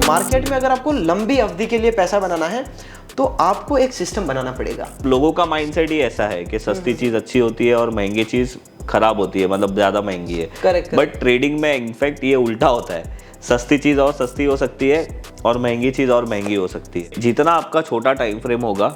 Market में अगर आपको लंबी अवधि के लिए पैसा बनाना है तो आपको एक सिस्टम बनाना पड़ेगा। लोगों का माइंडसेट ही ऐसा है कि सस्ती चीज अच्छी होती है और महंगी चीज खराब होती है, मतलब ज्यादा महंगी है। करेक्ट। बट ट्रेडिंग में इनफैक्ट ये उल्टा होता है, सस्ती चीज और सस्ती हो सकती है और महंगी चीज और महंगी हो सकती है। जितना आपका छोटा टाइम फ्रेम होगा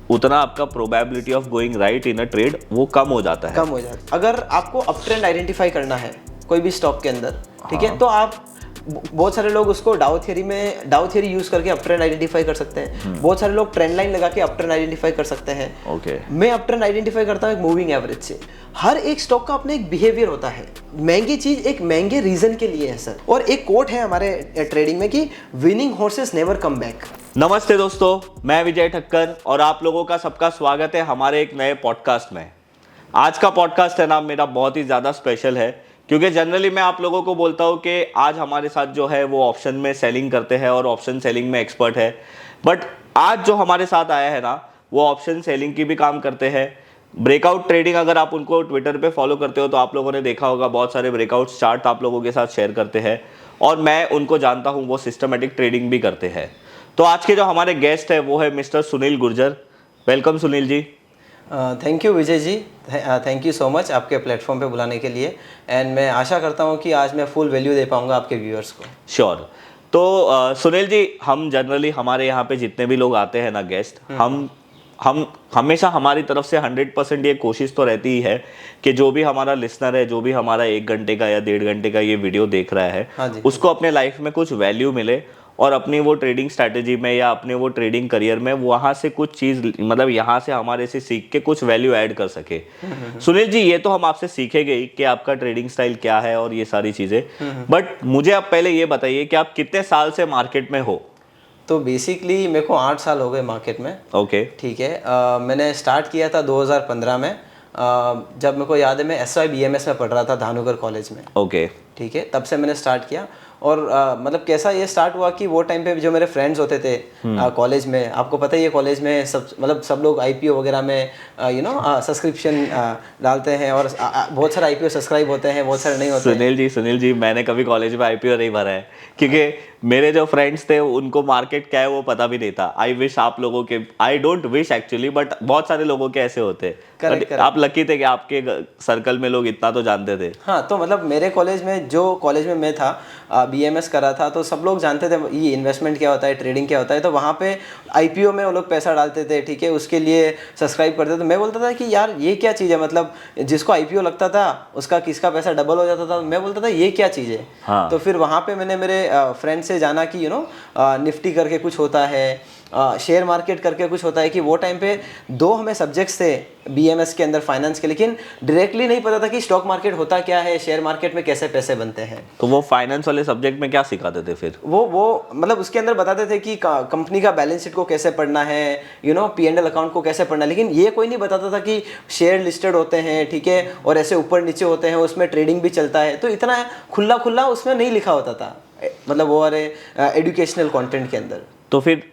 उतना आपका probability of going right in a trade वो कम हो जाता है। कम हो जाता है। अगर आपको अप ट्रेंड आइडेंटिफाई करना है कोई भी स्टॉक के अंदर, ठीक है, तो आप बहुत सारे लोग उसको डाउ थ्योरी यूज करके अप ट्रेंड आइडेंटिफाई कर सकते हैं। बहुत सारे लोग ट्रेंड लाइन लगा के अप ट्रेंड आइडेंटिफाई कर सकते हैं। ओके। मैं अप ट्रेंड आइडेंटिफाई करता हूँ एक मूविंग एवरेज से। हर एक स्टॉक का अपना एक बिहेवियर होता है। महंगी चीज एक महंगे रीजन के लिए है सर। और एक कोट है हमारे ट्रेडिंग में कि winning horses never come back. नमस्ते दोस्तों, मैं विजय ठक्कर और आप लोगों का सबका स्वागत है हमारे एक नए पॉडकास्ट में। आज का पॉडकास्ट है ना मेरा बहुत ही ज़्यादा स्पेशल है, क्योंकि जनरली मैं आप लोगों को बोलता हूँ कि आज हमारे साथ जो है वो ऑप्शन में सेलिंग करते हैं और ऑप्शन सेलिंग में एक्सपर्ट है। बट आज जो हमारे साथ आया है ना वो ऑप्शन सेलिंग की भी काम करते हैं। ब्रेकआउट ट्रेडिंग, अगर आप उनको ट्विटर पे फॉलो करते हो तो आप लोगों ने देखा होगा, बहुत सारे ब्रेकआउट चार्ट आप लोगों के साथ शेयर करते हैं और मैं उनको जानता हूँ वो सिस्टमेटिक ट्रेडिंग भी करते हैं। तो आज के जो हमारे गेस्ट है वो है mister Sunil Gurjar. Welcome Sunil ji. Thank you Vijay ji, thank you so much आपके प्लेटफॉर्म पे बुलाने के लिए। एंड मैं आशा करता हूँ कि आज मैं फुल वैल्यू दे पाऊँगा आपके व्यूअर्स को। श्योर। तो सुनील जी, हम जनरली हमारे यहाँ पे जितने भी लोग आते हैं ना गेस्ट, हम हमेशा हमारी तरफ से 100% ये कोशिश तो रहती ही है कि जो भी हमारा लिसनर है, जो भी हमारा 1 घंटे का या 1.5 घंटे का ये वीडियो देख रहा है, हाँ जी, उसको अपने लाइफ में कुछ वैल्यू मिले और अपनी वो ट्रेडिंग स्ट्रैटेजी में या अपने वो ट्रेडिंग करियर में वहाँ से कुछ चीज़, मतलब यहाँ से हमारे से सीख के कुछ वैल्यू ऐड कर सके। सुनील जी, ये तो हम आपसे सीखेंगे ही कि आपका ट्रेडिंग स्टाइल क्या है और ये सारी चीज़ें, बट मुझे आप पहले ये बताइए कि आप कितने साल से मार्केट में हो? तो बेसिकली मेरे को 8 साल हो गए मार्केट में। ओके। ठीक है। मैंने स्टार्ट किया था 2015 में। जब मेरे को याद है मैं SY BMS में पढ़ रहा था धानुकर कॉलेज में। ओके। ठीक है, तब से मैंने स्टार्ट किया। और मतलब कैसा ये स्टार्ट हुआ कि वो टाइम पे जो मेरे फ्रेंड्स होते थे कॉलेज में, आपको पता ही है कॉलेज में सब लोग IPO वगैरह में सब्सक्रिप्शन डालते हैं और बहुत सारे IPO सब्सक्राइब होते हैं, बहुत सारे नहीं होते। सुनील जी, मैंने कभी कॉलेज में IPO नहीं भरा है, क्योंकि मेरे जो फ्रेंड्स थे उनको मार्केट क्या है वो पता भी नहीं था। I don't wish actually, but बहुत सारे लोगों के ऐसे होते हैं। आप लकी थे कि आपके सर्कल में लोग इतना तो जानते थे। हाँ, तो मतलब मेरे कॉलेज में, जो कॉलेज में मैं था, BMS करा था, तो सब लोग जानते थे ये इन्वेस्टमेंट क्या होता है, ट्रेडिंग क्या होता है। तो वहाँ पे IPO में वो लोग पैसा डालते थे, ठीक है, उसके लिए सब्सक्राइब करते थे। तो मैं बोलता था कि यार ये क्या चीज़ है, मतलब जिसको IPO लगता था उसका किसका पैसा डबल हो जाता था। मैं बोलता था ये क्या चीज़ है। हाँ। तो फिर वहाँ पे मैंने मेरे फ्रेंड से जाना कि निफ्टी करके कुछ होता है, शेयर मार्केट करके कुछ होता है, कि वो टाइम पे 2 हमें सब्जेक्ट्स थे BMS के अंदर फाइनेंस के, लेकिन डायरेक्टली नहीं पता था कि स्टॉक मार्केट होता क्या है, शेयर मार्केट में कैसे पैसे बनते हैं। तो वो फाइनेंस वाले सब्जेक्ट में क्या सिखाते थे फिर? वो मतलब उसके अंदर बताते थे कि कंपनी का बैलेंस शीट को कैसे पढ़ना है, P&L अकाउंट को कैसे पढ़ना है, लेकिन ये कोई नहीं बताता था कि शेयर लिस्टेड होते हैं, ठीक है, और ऐसे ऊपर नीचे होते हैं, उसमें ट्रेडिंग भी चलता है। तो इतना खुला उसमें नहीं लिखा होता था, मतलब वो एजुकेशनल कंटेंट के अंदर। तो फिर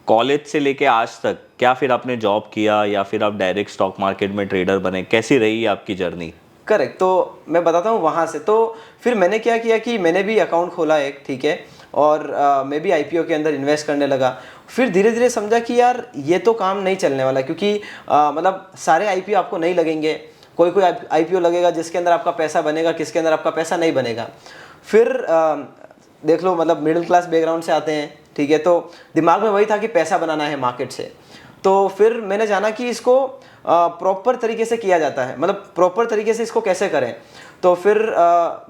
कॉलेज से लेके आज तक क्या फिर आपने जॉब किया या फिर आप डायरेक्ट स्टॉक मार्केट में ट्रेडर बने? कैसी रही आपकी जर्नी? करेक्ट। तो मैं बताता हूँ वहाँ से। तो फिर मैंने क्या किया कि मैंने भी अकाउंट खोला एक, ठीक है, और मैं भी IPO के अंदर इन्वेस्ट करने लगा। फिर धीरे धीरे समझा कि यार ये तो काम नहीं चलने वाला, क्योंकि मतलब सारे IPO आपको नहीं लगेंगे। कोई IPO लगेगा जिसके अंदर आपका पैसा बनेगा, किसके अंदर आपका पैसा नहीं बनेगा। फिर देख लो, मतलब मिडिल क्लास बैकग्राउंड से आते हैं, ठीक है, तो दिमाग में वही था कि पैसा बनाना है मार्केट से। तो फिर मैंने जाना कि इसको प्रॉपर तरीके से किया जाता है, मतलब प्रॉपर तरीके से इसको कैसे करें। तो फिर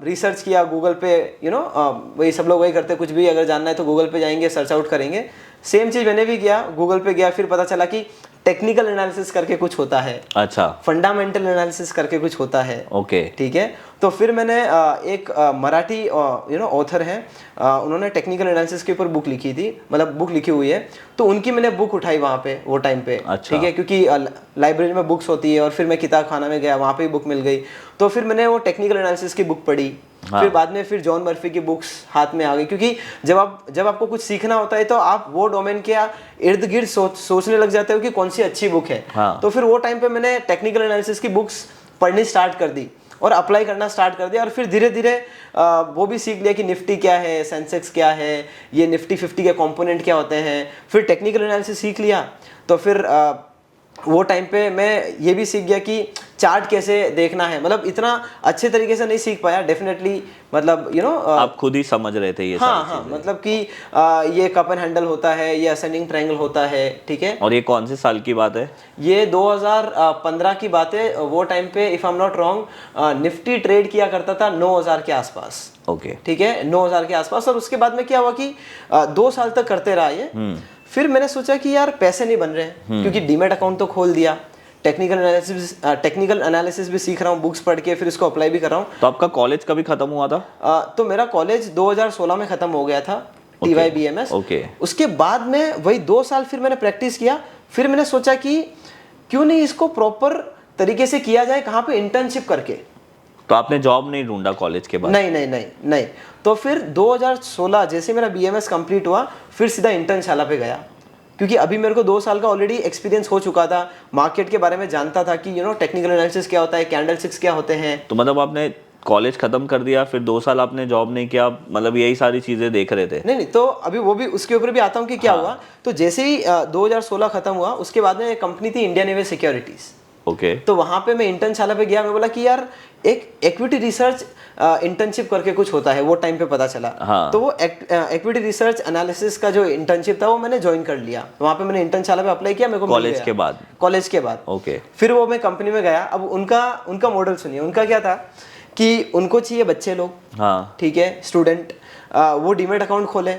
रिसर्च किया गूगल पे, वही सब लोग वही करते, कुछ भी अगर जानना है तो गूगल पे जाएंगे, सर्च आउट करेंगे। सेम चीज़ मैंने भी किया, गूगल पे गया, फिर पता चला कि टेक्निकल एनालिसिस करके कुछ होता है। अच्छा। फंडामेंटल एनालिसिस करके कुछ होता है। ओके। ठीक है। तो फिर मैंने एक मराठी ऑथर हैं, उन्होंने टेक्निकल एनालिसिस के ऊपर बुक लिखी थी, मतलब बुक लिखी हुई है, तो उनकी मैंने बुक उठाई वहाँ पे वो टाइम पे। अच्छा। ठीक है, क्योंकि लाइब्रेरी में बुक्स होती है, और फिर मैं किताब खाना में गया, वहाँ पे बुक मिल गई। तो फिर मैंने वो टेक्निकल एनालिसिस की बुक पढ़ी। हाँ। फिर बाद में फिर जॉन मर्फी की बुक्स हाथ में आ गई, क्योंकि जब आपको कुछ सीखना होता है तो आप वो डोमेन के इर्द गिर्द सोचने लग जाते हो कि कौन सी अच्छी बुक है। हाँ। तो फिर वो टाइम पे मैंने टेक्निकल एनालिसिस की बुक्स पढ़नी स्टार्ट कर दी, और अप्लाई करना स्टार्ट कर दिया। और फिर धीरे धीरे वो भी सीख लिया कि निफ्टी क्या है, सेंसेक्स क्या है, ये निफ्टी 50 के कंपोनेंट क्या होते हैं। फिर टेक्निकल एनालिसिस सीख लिया। तो फिर वो टाइम पे मैं ये भी सीख गया कि चार्ट कैसे देखना है। मतलब इतना अच्छे तरीके से नहीं सीख पाया डेफिनेटली, मतलब आप खुद ही समझ रहे थे ये हाँ सारी हाँ, चीजें। मतलब कि ये कप एंड हैंडल होता है, ये असेंडिंग ट्रायंगल होता है, ठीक है। और ये कौन से साल की बात है? ये 2015 की बात है। वो टाइम पे if I am not wrong Nifty trade किया करता था 9000 के आसपास। ओके। ठीक है, 9000 के आसपास। और उसके बाद में क्या हुआ कि 2 साल तक करते रहा ये। फिर मैंने सोचा कि यार पैसे नहीं बन रहे हैं, क्योंकि डीमेट अकाउंट तो खोल दिया, टेक्निकल एनालिसिस भी सीख रहा हूँ बुक्स पढ़ के, फिर इसको अप्लाई भी कर रहा हूँ। तो आपका कॉलेज कभी खत्म हुआ था? तो मेरा कॉलेज 2016 में खत्म हो गया था, TYBMS। ओके। उसके बाद में वही 2 साल फिर मैंने प्रैक्टिस किया। फिर मैंने सोचा कि क्यों नहीं इसको प्रॉपर तरीके से किया जाए, कहाँ पे इंटर्नशिप करके। तो आपने जॉब नहीं ढूंढा कॉलेज के बाद? नहीं। तो फिर 2016 जैसे मेरा BMS कंप्लीट हुआ, फिर सीधा इंटर्नशाला पे गया, क्योंकि अभी मेरे को 2 साल का ऑलरेडी एक्सपीरियंस हो चुका था, मार्केट के बारे में जानता था कि टेक्निकल एनालिसिस क्या होता है, कैंडलस्टिक्स क्या होते हैं। तो मतलब आपने कॉलेज खत्म कर दिया, फिर 2 साल आपने जॉब नहीं किया, मतलब यही सारी चीजें देख रहे थे? नहीं, तो अभी वो भी उसके ऊपर भी आता हूँ कि क्या हुआ। तो जैसे ही 2016 खत्म हुआ, उसके बाद में एक कंपनी थी इंडियन नेवी सिक्योरिटीज। ओके। तो वहां पे मैं इंटर्नशाला पे गया। मैं बोला कि यार एक इक्विटी रिसर्च इंटर्नशिप करके कुछ होता है, वो टाइम पे पता चला। हाँ। तो वो इक्विटी रिसर्च एनालिसिस का जो इंटर्नशिप था वो मैंने ज्वाइन कर लिया। वहां पे मैंने इंटर्नशाला पे अप्लाई किया, मेरे को मिल कॉलेज गया। के बाद? कॉलेज के बाद। ओके। फिर वो मैं कंपनी में गया। अब उनका मॉडल सुनिए। उनका क्या था कि उनको चाहिए बच्चे लोग, हाँ। ठीक है, स्टूडेंट, वो डीमेट अकाउंट खोले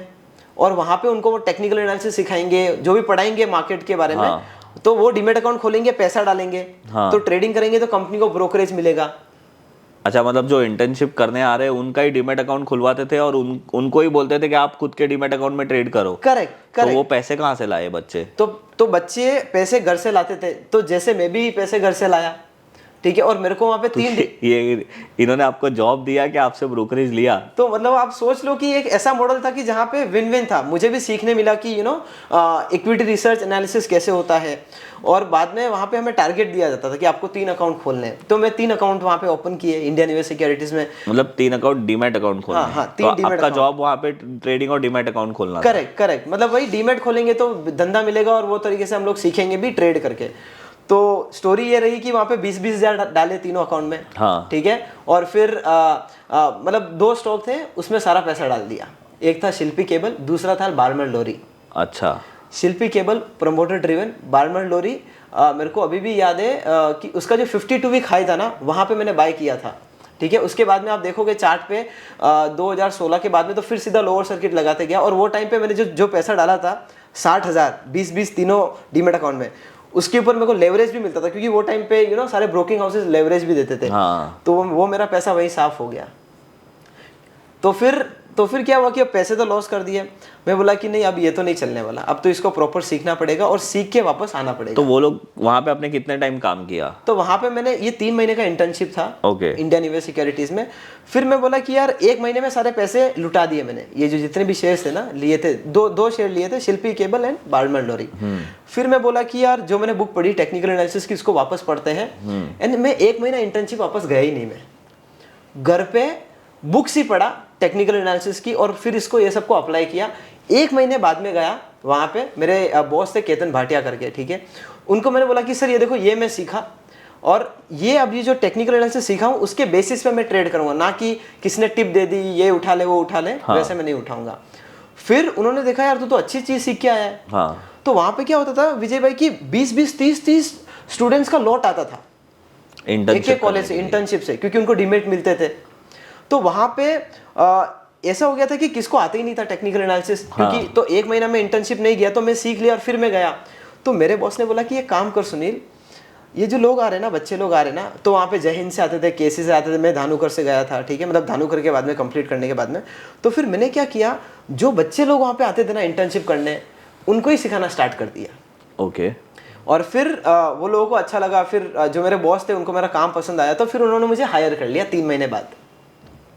और वहां पे उनको वो टेक्निकल एनालिसिस सिखाएंगे, जो भी पढ़ाएंगे मार्केट के बारे में। तो वो डीमेट अकाउंट खोलेंगे, पैसा डालेंगे, तो ट्रेडिंग करेंगे, तो कंपनी को ब्रोकरेज मिलेगा। अच्छा, मतलब जो इंटर्नशिप करने आ रहे हैं उनका ही डीमेट अकाउंट खुलवाते थे और उनको ही बोलते थे कि आप खुद के डीमेट अकाउंट में ट्रेड करो। करेक्ट। तो वो पैसे कहाँ से लाए बच्चे? तो बच्चे पैसे घर से लाते थे। तो जैसे मैं भी पैसे घर से लाया, ठीक है। और मेरे को वहां पे तो ये इन्होंने आपको जॉब दिया कि आपसे ब्रोकरेज लिया? तो मतलब आप सोच लो कि एक ऐसा मॉडल था कि जहाँ पे विन विन था। मुझे भी सीखने मिला कि इक्विटी रिसर्च एनालिसिस कैसे होता है। और बाद में वहाँ पे हमें टारगेट दिया जाता था कि आपको 3 अकाउंट खोलने हैं। तो मैं 3 अकाउंट वहाँ पे ओपन किए इंडियन नेवी सिक्योरिटीज में। मतलब 3 अकाउंट डीमेट अकाउंट खोलने? हाँ, 3 तो डीमेट आपका जॉब वहाँ पे ट्रेडिंग और डीमेट अकाउंट खोलना? करेक्ट। मतलब वही डीमेट खोलेंगे तो धंधा मिलेगा और वो तरीके से हम लोग सीखेंगे भी ट्रेड करके। तो स्टोरी ये रही कि वहाँ पे 20-20 हज़ार डाले तीनों अकाउंट में। हाँ। ठीक है। और फिर मतलब 2 स्टॉक थे, उसमें सारा पैसा डाल दिया। एक था शिल्पी केबल, दूसरा था बार्मर लोरी। अच्छा। शिल्पी केबल प्रमोटर ड्रिवन, बार्मर लोरी मेरे को अभी भी याद है कि उसका जो 52 वीक हाई था ना, वहाँ पे मैंने बाय किया था। ठीक है। उसके बाद में आप देखोगे चार्ट पे 2016 के बाद में तो फिर सीधा लोअर सर्किट लगाते गया। और वो टाइम पे मैंने जो पैसा डाला था 60,000, 20-20 तीनों डीमेट अकाउंट में, उसके ऊपर मेरे को लेवरेज भी मिलता था, क्योंकि वो टाइम पे सारे ब्रोकिंग हाउसेस लेवरेज भी देते थे। हाँ। तो वो मेरा पैसा वही साफ हो गया। तो फिर क्या हुआ कि अब पैसे तो लॉस कर दिए। मैं बोला कि नहीं, अब ये तो नहीं चलने वाला, अब तो इसको प्रॉपर सीखना पड़ेगा और सीख के वापस आना पड़ेगा। तो वो लोग वहाँ पे आपने कितने टाइम काम किया? तो वहाँ पे मैंने ये 3 महीने का इंटर्नशिप था। ओके। इंडियन नेवी सिक्योरिटीज में। फिर मैं बोला कि यार 1 महीने में सारे पैसे लुटा दिए मैंने। ये जो जितने भी शेयर्स थे ना, लिए थे, दो शेयर लिए थे, शिल्पी केबल एंड बार्मर लोरी। फिर मैं बोला कि यार जो मैंने बुक पढ़ी टेक्निकल एनालिसिस की, इसको वापस पढ़ते हैं। एंड मैं 1 महीना इंटर्नशिप वापस गया ही नहीं। मैं घर पे बुक्स ही पढ़ा टेक्निकल एनालिसिस की और फिर इसको ये सबको अप्लाई किया। 1 महीने बाद में गया वहाँ पे, मेरे बॉस थे केतन भाटिया करके, ठीक है। उनको मैंने बोला कि सर ये देखो, ये मैं सीखा और ये अब ये जो टेक्निकल एनालिसिस सीखा हूँ उसके बेसिस पे मैं ट्रेड करूँगा, ना कि किसने टिप दे दी ये उठा ले वो उठा ले। हाँ। वैसे मैं नहीं उठाऊंगा। फिर उन्होंने देखा यार तू तो अच्छी चीज़ सीख के आया है। हाँ। तो वहाँ पे क्या होता था विजय भाई की 20-20, 30-30 स्टूडेंट्स का लॉट आता था एक कॉलेज से, इंटर्नशिप से, क्योंकि उनको डीमेट मिलते थे। तो वहाँ पे ऐसा हो गया था कि किसको आता ही नहीं था टेक्निकल एनालिसिस। हाँ। क्योंकि तो 1 महीना में इंटर्नशिप नहीं गया तो मैं सीख लिया और फिर मैं गया। तो मेरे बॉस ने बोला कि ये काम कर सुनील, ये जो लोग आ रहे हैं ना, बच्चे लोग आ रहे हैं ना, तो वहाँ पे जय हिंद से आते थे, केसी से आते थे, मैं धानुकर से गया था, ठीक है, मतलब धानुकर के बाद में कंप्लीट करने के बाद में। तो फिर मैंने क्या किया, जो बच्चे लोग वहाँ पे आते थे ना इंटर्नशिप करने, उनको ही सिखाना स्टार्ट कर दिया। ओके। और फिर वो लोगों को अच्छा लगा। फिर जो मेरे बॉस थे उनको मेरा काम पसंद आया, तो फिर उन्होंने मुझे हायर कर लिया 3 महीने बाद।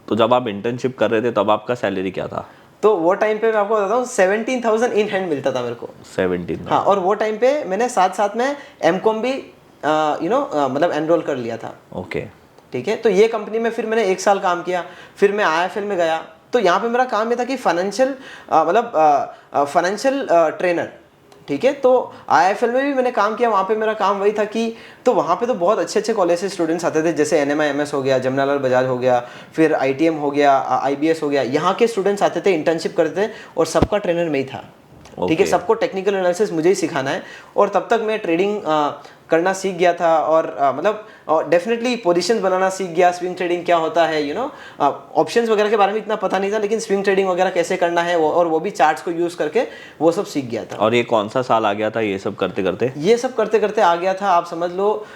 तो जब आप इंटर्नशिप कर रहे थे तब आपका सैलरी क्या था? तो वो टाइम पे मैं आपको बताता हूँ 17,000 इन हैंड मिलता था मेरे को। 17? हाँ। और वो टाइम पे मैंने साथ साथ में एमकॉम भी मतलब एनरोल कर लिया था। ओके। ठीक है। तो ये कंपनी में फिर मैंने 1 साल काम किया, फिर मैं IIFL में गया। तो यहाँ पे मेरा काम ये था कि फाइनेंशियल ट्रेनर, ठीक है। तो IIFL में भी मैंने काम किया, वहाँ पे मेरा काम वही था कि तो वहाँ पे तो बहुत अच्छे अच्छे कॉलेज से स्टूडेंट्स आते थे, जैसे NMIMS हो गया, जमनालाल बजाज हो गया, फिर ITM हो गया, IBS हो गया। यहाँ के स्टूडेंट्स आते थे, इंटर्नशिप करते थे और सबका ट्रेनर मैं ही था, ठीक है। सबको टेक्निकल एनालिसिस मुझे ही सिखाना है। और तब तक मैं ट्रेडिंग करना सीख गया था और मतलब डेफिनेटली पोजीशंस बनाना सीख गया। स्विंग ट्रेडिंग क्या होता है, यू नो, ऑप्शंस वगैरह के बारे में इतना पता नहीं था, लेकिन स्विंग ट्रेडिंग वगैरह कैसे करना है और वो भी चार्ट्स को यूज़ करके वो सब सीख गया था। और ये कौन सा साल आ गया था ये सब करते करते? ये सब करते करते आ गया था, आप समझ लो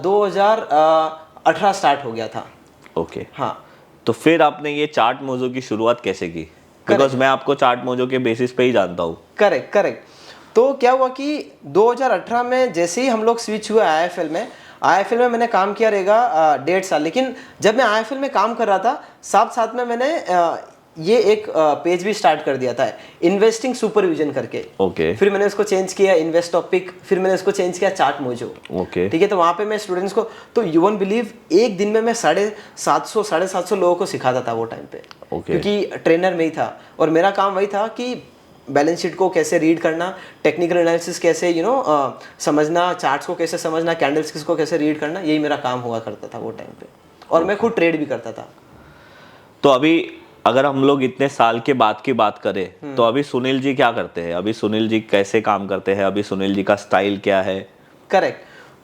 2018 स्टार्ट हो गया था। ओके, हाँ। तो फिर आपने ये चार्ट मोजो की शुरुआत कैसे की? बिकॉज मैं आपको चार्ट मोजो के बेसिस पे ही जानता हूँ। करेक्ट। तो क्या हुआ कि 2018 में जैसे ही हम लोग स्विच हुए IIFL में मैंने काम किया रहेगा 1.5 साल। लेकिन जब मैं IIFL में काम कर रहा था, साथ साथ में मैंने ये एक पेज भी स्टार्ट कर दिया था, इन्वेस्टिंग सुपरविजन करके। ओके। फिर मैंने उसको चेंज किया इन्वेस्ट टॉपिक, फिर मैंने उसको चेंज किया चार्ट मोजो। ओके, ठीक है। तो वहाँ पे मैं स्टूडेंट्स को, तो यू वोंट बिलीव, एक दिन में मैं 750 लोगों को सिखाता था वो टाइम पे। क्योंकि ट्रेनर में ही था और मेरा काम वही था कि बैलेंस शीट को कैसे रीड करना, टेक्निकल एनालिसिस कैसे समझना, चार्ट्स को कैसे समझना, कैंडलस्टिक्स को कैसे रीड करना, यही मेरा काम हुआ करता था वो टाइम पे। और मैं खुद ट्रेड भी करता था। तो अभी अगर हम लोग इतने साल के बाद की बात करें तो अभी सुनील जी क्या करते हैं? अभी सुनील जी कैसे काम करते हैं? अभी सुनील जी का स्टाइल क्या है? करेक्ट।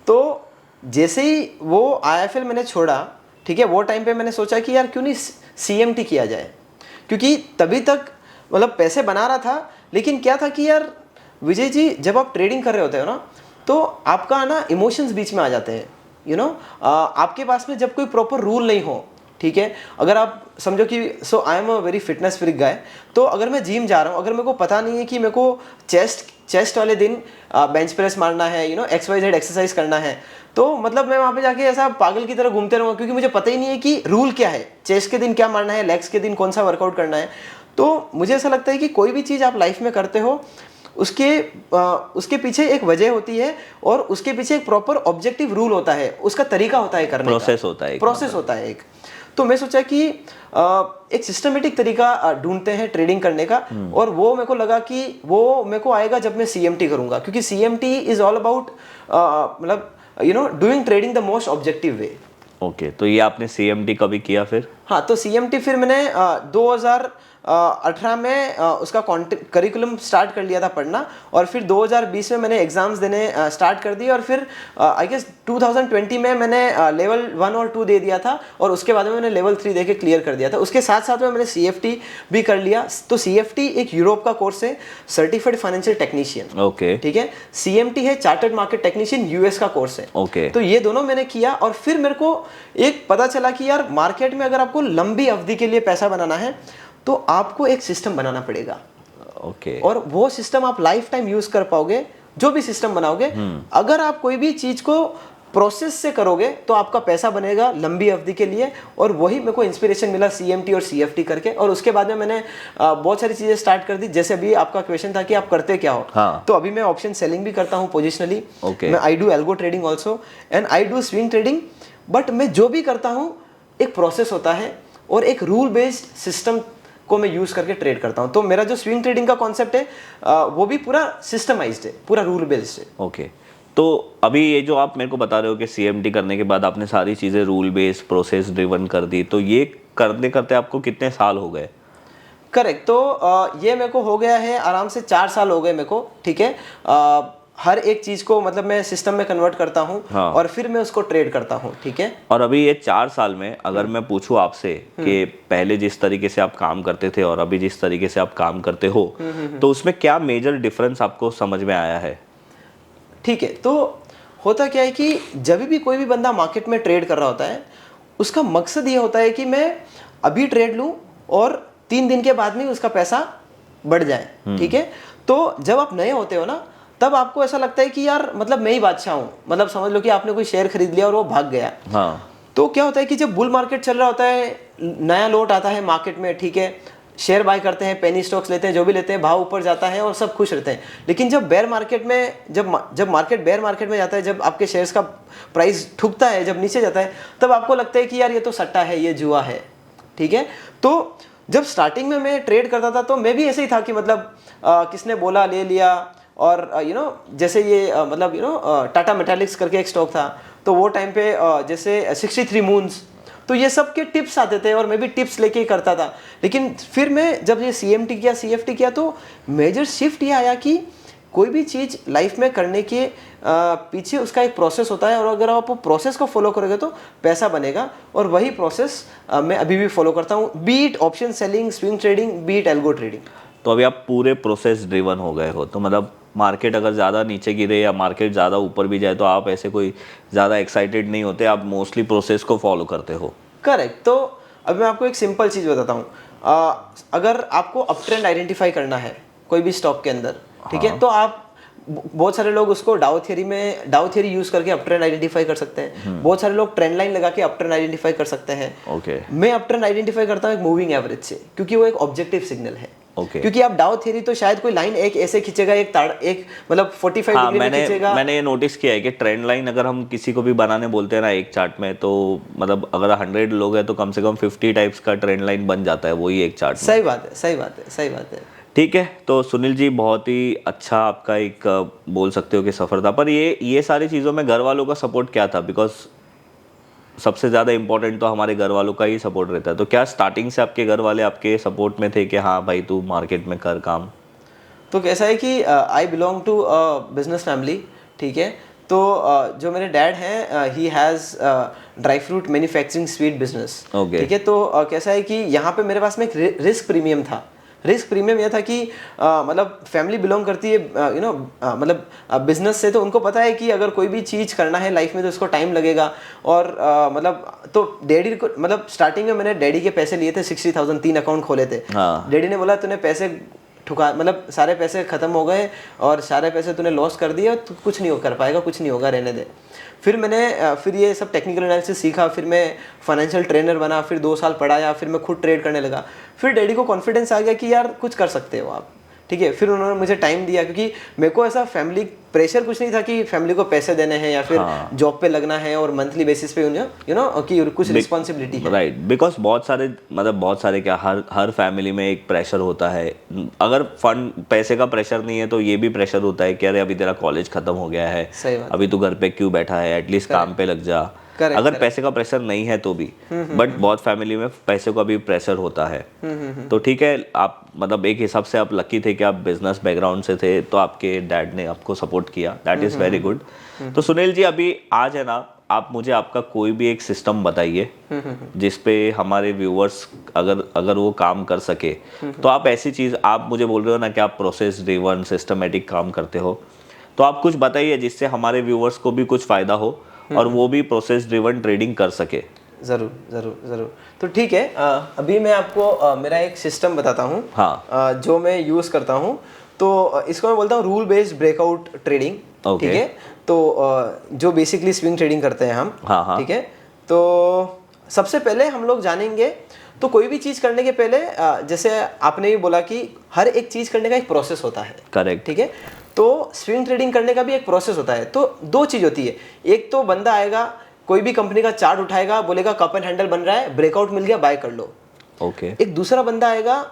तो जैसे ही वो IIFL मैंने छोड़ा, ठीक है, वो टाइम पे मैंने सोचा कि यार क्यों नहीं CMT किया जाए, क्योंकि तभी तक मतलब पैसे बना रहा था। लेकिन क्या था कि यार विजय जी, जब आप ट्रेडिंग कर रहे होते हो ना, तो आपका ना इमोशंस बीच में आ जाते हैं, यू नो। आपके पास में जब कोई प्रॉपर रूल नहीं हो, ठीक है, अगर आप समझो कि so I am a very fitness freak guy, तो अगर मैं जिम जा रहा हूँ, अगर मेरे को पता नहीं है कि मेरे को चेस्ट वाले दिन बेंच प्रेस मारना है, यू नो, XYZ एक्सरसाइज करना है, तो मतलब मैं वहाँ पे जाके ऐसा पागल की तरह घूमते रहूँगा, क्योंकि मुझे पता ही नहीं है कि रूल क्या है, चेस्ट के दिन क्या मारना है, लेग्स के दिन कौन सा वर्कआउट करना है। तो मुझे ऐसा लगता है कि कोई भी चीज़ आप लाइफ में करते हो, उसके पीछे एक वजह होती है और उसके पीछे एक प्रॉपर ऑब्जेक्टिव रूल होता है, उसका तरीका होता है करने का, प्रोसेस होता है एक। तो मैं सोचा कि एक सिस्टमेटिक तरीका ढूंढते हैं ट्रेडिंग करने का, और वो मेरे को लगा कि वो मेरे को आएगा जब मैं CMT करूंगा, क्योंकि CMT इज ऑल अबाउट मतलब you know doing trading the most objective way. Okay, तो ये आपने CMT कभी किया फिर? हाँ, तो CMT फिर मैंने 2018 में उसका करिकुलम स्टार्ट कर लिया था पढ़ना, और फिर 2020 में मैंने एग्जाम्स देने स्टार्ट कर दिए, और फिर आई गेस 2020 में मैंने लेवल 1 और 2 दे दिया था, और उसके बाद में मैंने लेवल 3 दे के क्लियर कर दिया था। उसके साथ साथ में मैंने CFT भी कर लिया। तो CFT एक यूरोप का कोर्स है, सर्टिफाइड फाइनेंशियल टेक्नीशियन। ओके, ठीक है। CMT है चार्टर्ड मार्केट टेक्नीशियन, US का कोर्स है। ओके, तो ये दोनों मैंने किया, और फिर मेरे को एक पता चला कि यार मार्केट में अगर आपको लंबी अवधि के लिए पैसा बनाना है, तो आपको एक सिस्टम बनाना पड़ेगा। ओके, और वो सिस्टम आप लाइफ टाइम यूज कर पाओगे, जो भी सिस्टम बनाओगे। अगर आप कोई भी चीज को प्रोसेस से करोगे तो आपका पैसा बनेगा लंबी अवधि के लिए। और वही मेरे को इंस्पिरेशन मिला CMT और CFT करके, और उसके बाद में मैंने बहुत सारी चीजें स्टार्ट कर दी। जैसे अभी आपका क्वेश्चन था कि आप करते क्या हो। हाँ। तो अभी मैं ऑप्शन सेलिंग भी करता हूँ पोजिशनली। Okay. मैं I do algo trading also, and I do swing trading. But मैं जो भी करता हूँ एक प्रोसेस होता है और एक रूल बेस्ड सिस्टम को मैं यूज करके ट्रेड करता हूँ। तो मेरा जो स्विंग ट्रेडिंग का कॉन्सेप्ट है वो भी पूरा सिस्टमाइज्ड है, पूरा रूल बेस्ड है। ओके, तो अभी ये जो आप मेरे को बता रहे हो कि CMT करने के बाद आपने सारी चीज़ें रूल बेस्ड प्रोसेस ड्रिवन कर दी, तो ये करते करते आपको कितने साल हो गए? करेक्ट। तो ये मेरे को हो गया है आराम से 4 साल हो गए मेरे को, ठीक है। हर एक चीज को मतलब मैं सिस्टम में कन्वर्ट करता हूँ। हाँ। और फिर मैं उसको ट्रेड करता हूँ, ठीक है। और अभी ये 4 साल में अगर मैं पूछूं आपसे कि पहले जिस तरीके से आप काम करते थे और अभी जिस तरीके से आप काम करते हो, तो उसमें क्या मेजर डिफरेंस आपको समझ में आया है? ठीक है। तो होता क्या है कि जब भी कोई भी बंदा मार्केट में ट्रेड कर रहा होता है, उसका मकसद ये होता है कि मैं अभी ट्रेड लूं और 3 दिन के बाद में उसका पैसा बढ़ जाए, ठीक है। तो जब आप नए होते हो ना, तब आपको ऐसा लगता है कि यार मतलब मैं ही बादशाह हूँ। मतलब समझ लो कि आपने कोई शेयर खरीद लिया और वो भाग गया। हाँ। तो क्या होता है कि जब बुल मार्केट चल रहा होता है, नया लोट आता है मार्केट में, ठीक है, शेयर बाय करते हैं, पेनी स्टॉक्स लेते हैं, जो भी लेते हैं, भाव ऊपर जाता है और सब खुश रहते हैं। लेकिन जब बेयर मार्केट में जब मार्केट बेयर मार्केट में जाता है, जब आपके शेयर्स का प्राइस ठुकता है, जब नीचे जाता है, तब आपको लगता है कि यार ये तो सट्टा है, ये जुआ है, ठीक है। तो जब स्टार्टिंग में मैं ट्रेड करता था तो मैं भी ऐसे ही था कि मतलब किसने बोला ले लिया, और जैसे ये टाटा मेटालिक्स करके एक स्टॉक था, तो वो टाइम पे जैसे 63 मून्स, तो ये सब के टिप्स आते थे और मैं भी टिप्स लेके ही करता था। लेकिन फिर मैं जब ये CMT किया, CFT किया, तो मेजर शिफ्ट ये आया कि कोई भी चीज़ लाइफ में करने के पीछे उसका एक प्रोसेस होता है, और अगर आप वो प्रोसेस को फॉलो करोगे तो पैसा बनेगा। और वही प्रोसेस मैं अभी भी फॉलो करता हूँ, be it option selling, swing trading, be it algo trading. तो अभी आप पूरे प्रोसेस ड्रिवन हो गए हो, तो मतलब मार्केट अगर ज़्यादा नीचे गिरे या मार्केट ज़्यादा ऊपर भी जाए तो आप ऐसे कोई ज़्यादा एक्साइटेड नहीं होते, आप मोस्टली प्रोसेस को फॉलो करते हो। करेक्ट। तो अब मैं आपको एक सिंपल चीज़ बताता हूँ, अगर आपको अप ट्रेंड आइडेंटिफाई करना है कोई भी स्टॉक के अंदर, ठीक है, तो आप बहुत सारे लोग उसको डाउ थ्योरी यूज करके अप ट्रेंड आइडेंटिफाई कर सकते हैं, बहुत सारे लोग ट्रेंड लाइन लगा के अप ट्रेंड आइडेंटिफाई कर सकते हैं। ओके। मैं अप ट्रेंड आइडेंटिफाई करता हूँ एक मूविंग एवरेज से, क्योंकि वो एक ऑब्जेक्टिव सिग्नल है। Okay. क्योंकि आप डाउ थ्योरी तो शायद कोई लाइन एक ऐसे खिंचेगा, एक मतलब 45 डिग्री में खिंचेगा। मैंने ये नोटिस किया है कि ट्रेंड लाइन अगर हम किसी को भी बनाने बोलते हैं ना एक चार्ट में, तो मतलब अगर 100 लोग हैं तो कम से कम 50 टाइप्स का ट्रेंड लाइन बन जाता है वही एक चार्ट में। सही बात है, सही बात है, सही बात है। ठीक है, तो सुनील जी बहुत ही अच्छा आपका एक बोल सकते हो कि सफ़र था, पर ये सारी चीज़ों में घर वालों का सपोर्ट क्या था? बिकॉज सबसे ज़्यादा इम्पोर्टेंट तो हमारे घर वालों का ही सपोर्ट रहता है। तो क्या स्टार्टिंग से आपके घर वाले आपके सपोर्ट में थे कि हाँ भाई तू मार्केट में कर काम? तो कैसा है कि I belong to business family, ठीक है। तो जो मेरे डैड हैं, he has dry fruit manufacturing sweet business, ठीक है। तो कैसा है कि यहाँ पे मेरे पास में एक रिस्क प्रीमियम था। रिस्क प्रीमियम यह था कि मतलब फैमिली बिलोंग करती है मतलब बिजनेस से, तो उनको पता है कि अगर कोई भी चीज़ करना है लाइफ में तो उसको टाइम लगेगा। और मतलब तो डैडी को मतलब स्टार्टिंग में मैंने डैडी के पैसे लिए थे 60,000, 3 अकाउंट खोले थे। डैडी ने बोला तूने पैसे ठुका, मतलब सारे पैसे ख़त्म हो गए और सारे पैसे तूने लॉस कर दिए, तो कुछ नहीं कर पाएगा, कुछ नहीं होगा, रहने दे। फिर ये सब टेक्निकल एनालिसिस सीखा, फिर मैं फाइनेंशियल ट्रेनर बना, फिर 2 साल पढ़ाया, फिर मैं खुद ट्रेड करने लगा। फिर डैडी को कॉन्फिडेंस आ गया कि यार कुछ कर सकते हो आप, ठीक है। फिर उन्होंने मुझे टाइम दिया, क्योंकि मेरे को ऐसा फैमिली प्रेशर कुछ नहीं था कि फैमिली को पैसे देने हैं या फिर जॉब पे लगना है और मंथली बेसिस पे कि कुछ रिस्पॉन्सिबिलिटी है। राइट, बिकॉज बहुत सारे क्या हर फैमिली में एक प्रेशर होता है। अगर पैसे का प्रेशर नहीं है तो ये भी प्रेशर होता है कि अरे अभी तेरा कॉलेज खत्म हो गया है, अभी तू घर पे क्यों बैठा है, एटलीस्ट काम पे लग जा। अगर पैसे का प्रेशर नहीं है तो भी, बट बहुत फैमिली में पैसे का भी प्रेशर होता है। तो ठीक है, आप मतलब एक हिसाब से आप लकी थे कि आप बिजनेस बैकग्राउंड से थे, तो आपके डैड ने आपको सपोर्ट किया, दैट इज़ वेरी गुड। तो सुनील जी अभी आज है ना, आप मुझे आपका कोई भी एक सिस्टम बताइए जिसपे हमारे व्यूअर्स अगर वो काम कर सके। तो आप ऐसी चीज़, आप मुझे बोल रहे हो ना कि आप प्रोसेस ड्रिवन सिस्टमेटिक काम करते हो, तो आप कुछ बताइए जिससे हमारे व्यूअर्स को भी कुछ फ़ायदा हो और वो भी प्रोसेस ड्रिवन ट्रेडिंग कर सके। ज़रूर ज़रूर ज़रूर। तो ठीक है, अभी मैं आपको मेरा एक सिस्टम बताता हूँ। हाँ। जो मैं यूज़ करता हूँ, तो इसको मैं बोलता हूँ रूल बेस्ड ब्रेकआउट ट्रेडिंग, ठीक है। तो जो बेसिकली स्विंग ट्रेडिंग करते हैं हम, ठीक है। तो सबसे पहले हम लोग जानेंगे, तो कोई भी चीज़ करने के पहले जैसे आपने भी बोला कि हर एक चीज़ करने का एक प्रोसेस होता है, करेक्ट, ठीक है। तो स्विंग ट्रेडिंग करने का भी एक प्रोसेस होता है। तो 2 चीज़ होती है, एक तो बंदा आएगा, कोई भी कंपनी का चार्ट उठाएगा, बोलेगा कप एंड हैंडल बन रहा है, ब्रेकआउट मिल गया, बाय कर लो। ओके। एक दूसरा बंदा आएगा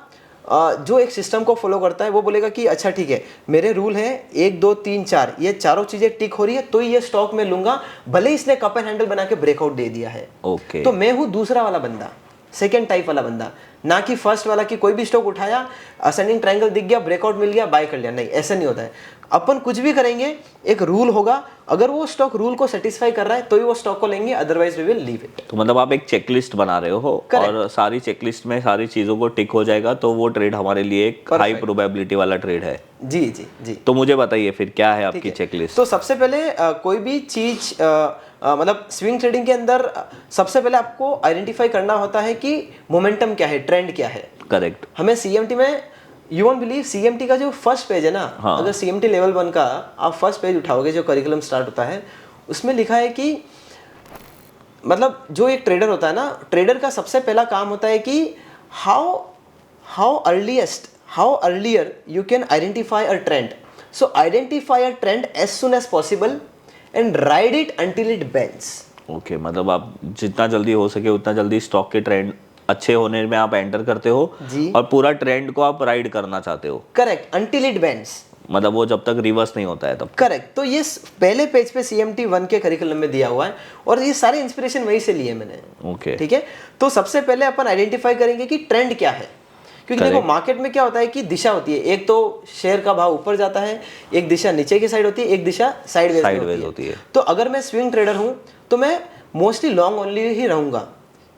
जो एक सिस्टम को फॉलो करता है, वो बोलेगा कि अच्छा ठीक है, मेरे रूल है 1 2 3 4, ये चारों चीजें टिक हो रही है तो ये स्टॉक में लूंगा, भले ही इसने कप एंड हैंडल बना के ब्रेकआउट दे दिया है। ओके। तो मैं हूँ दूसरा वाला बंदा, सेकेंड टाइप वाला बंदा, ना कि फर्स्ट वाला कि कोई भी स्टॉक उठाया, असेंडिंग ट्रायंगल दिख गया, ब्रेकआउट मिल गया, बाय कर लिया। नहीं, ऐसा नहीं होता है। अपन कुछ भी करेंगे, एक रूल होगा, अगर वो स्टॉक रूल को सेटिस्फाई कर रहा है तो ही वो स्टॉक को लेंगे, otherwise we will leave it. तो मतलब आप एक चेकलिस्ट बना रहे हो और सारी चेकलिस्ट में सारी चीजों को टिक हो जाएगा तो वो ट्रेड हमारे लिए एक हाई प्रोबेबिलिटी वाला ट्रेड है। जी जी जी। तो मुझे बताइए फिर क्या है आपकी चेकलिस्ट? तो सबसे पहले कोई भी चीज मतलब स्विंग ट्रेडिंग के अंदर सबसे पहले आपको आइडेंटिफाई करना होता है कि मोमेंटम क्या है, ट्रेंड क्या है। करेक्ट। हमें सीएमटी में, यू वोंट बिलीव, सीएमटी का जो फर्स्ट पेज है ना, अगर सीएमटी लेवल 1 का आप फर्स्ट पेज उठाओगे, जो करिकुलम स्टार्ट होता है, उसमें लिखा है कि मतलब जो एक ट्रेडर होता है ना, ट्रेडर का सबसे पहला काम होता है कि how how earlier you can identify a trend. So identify a trend as soon as possible and ride it until it bends. Okay मतलब आप जितना जल्दी हो सके उतना जल्दी स्टॉक के ट्रेंड अच्छे होने में आप एंटर करते हो जी। और पूरा ट्रेंड को आप राइड करना चाहते हो। Correct, until it bends. मतलब वो जब तक रिवर्स नहीं होता है तब। करेक्ट। तो ये पहले पेज पे CMT 1 के करिकुलम में दिया हुआ है और ये सारे इंस्पिरेशन वहीं से लिए मैंने। ओके ठीक है, तो सबसे पहले अपन आइडेंटिफाई करेंगे कि ट्रेंड क्या है, क्योंकि देखो मार्केट में क्या होता है कि दिशा होती है, एक तो शेयर का भाव ऊपर जाता है, एक दिशा नीचे की साइड होती है, एक दिशा साइडवेज होती है। तो अगर मैं स्विंग ट्रेडर हूँ तो मैं मोस्टली लॉन्ग ओनली ही रहूंगा,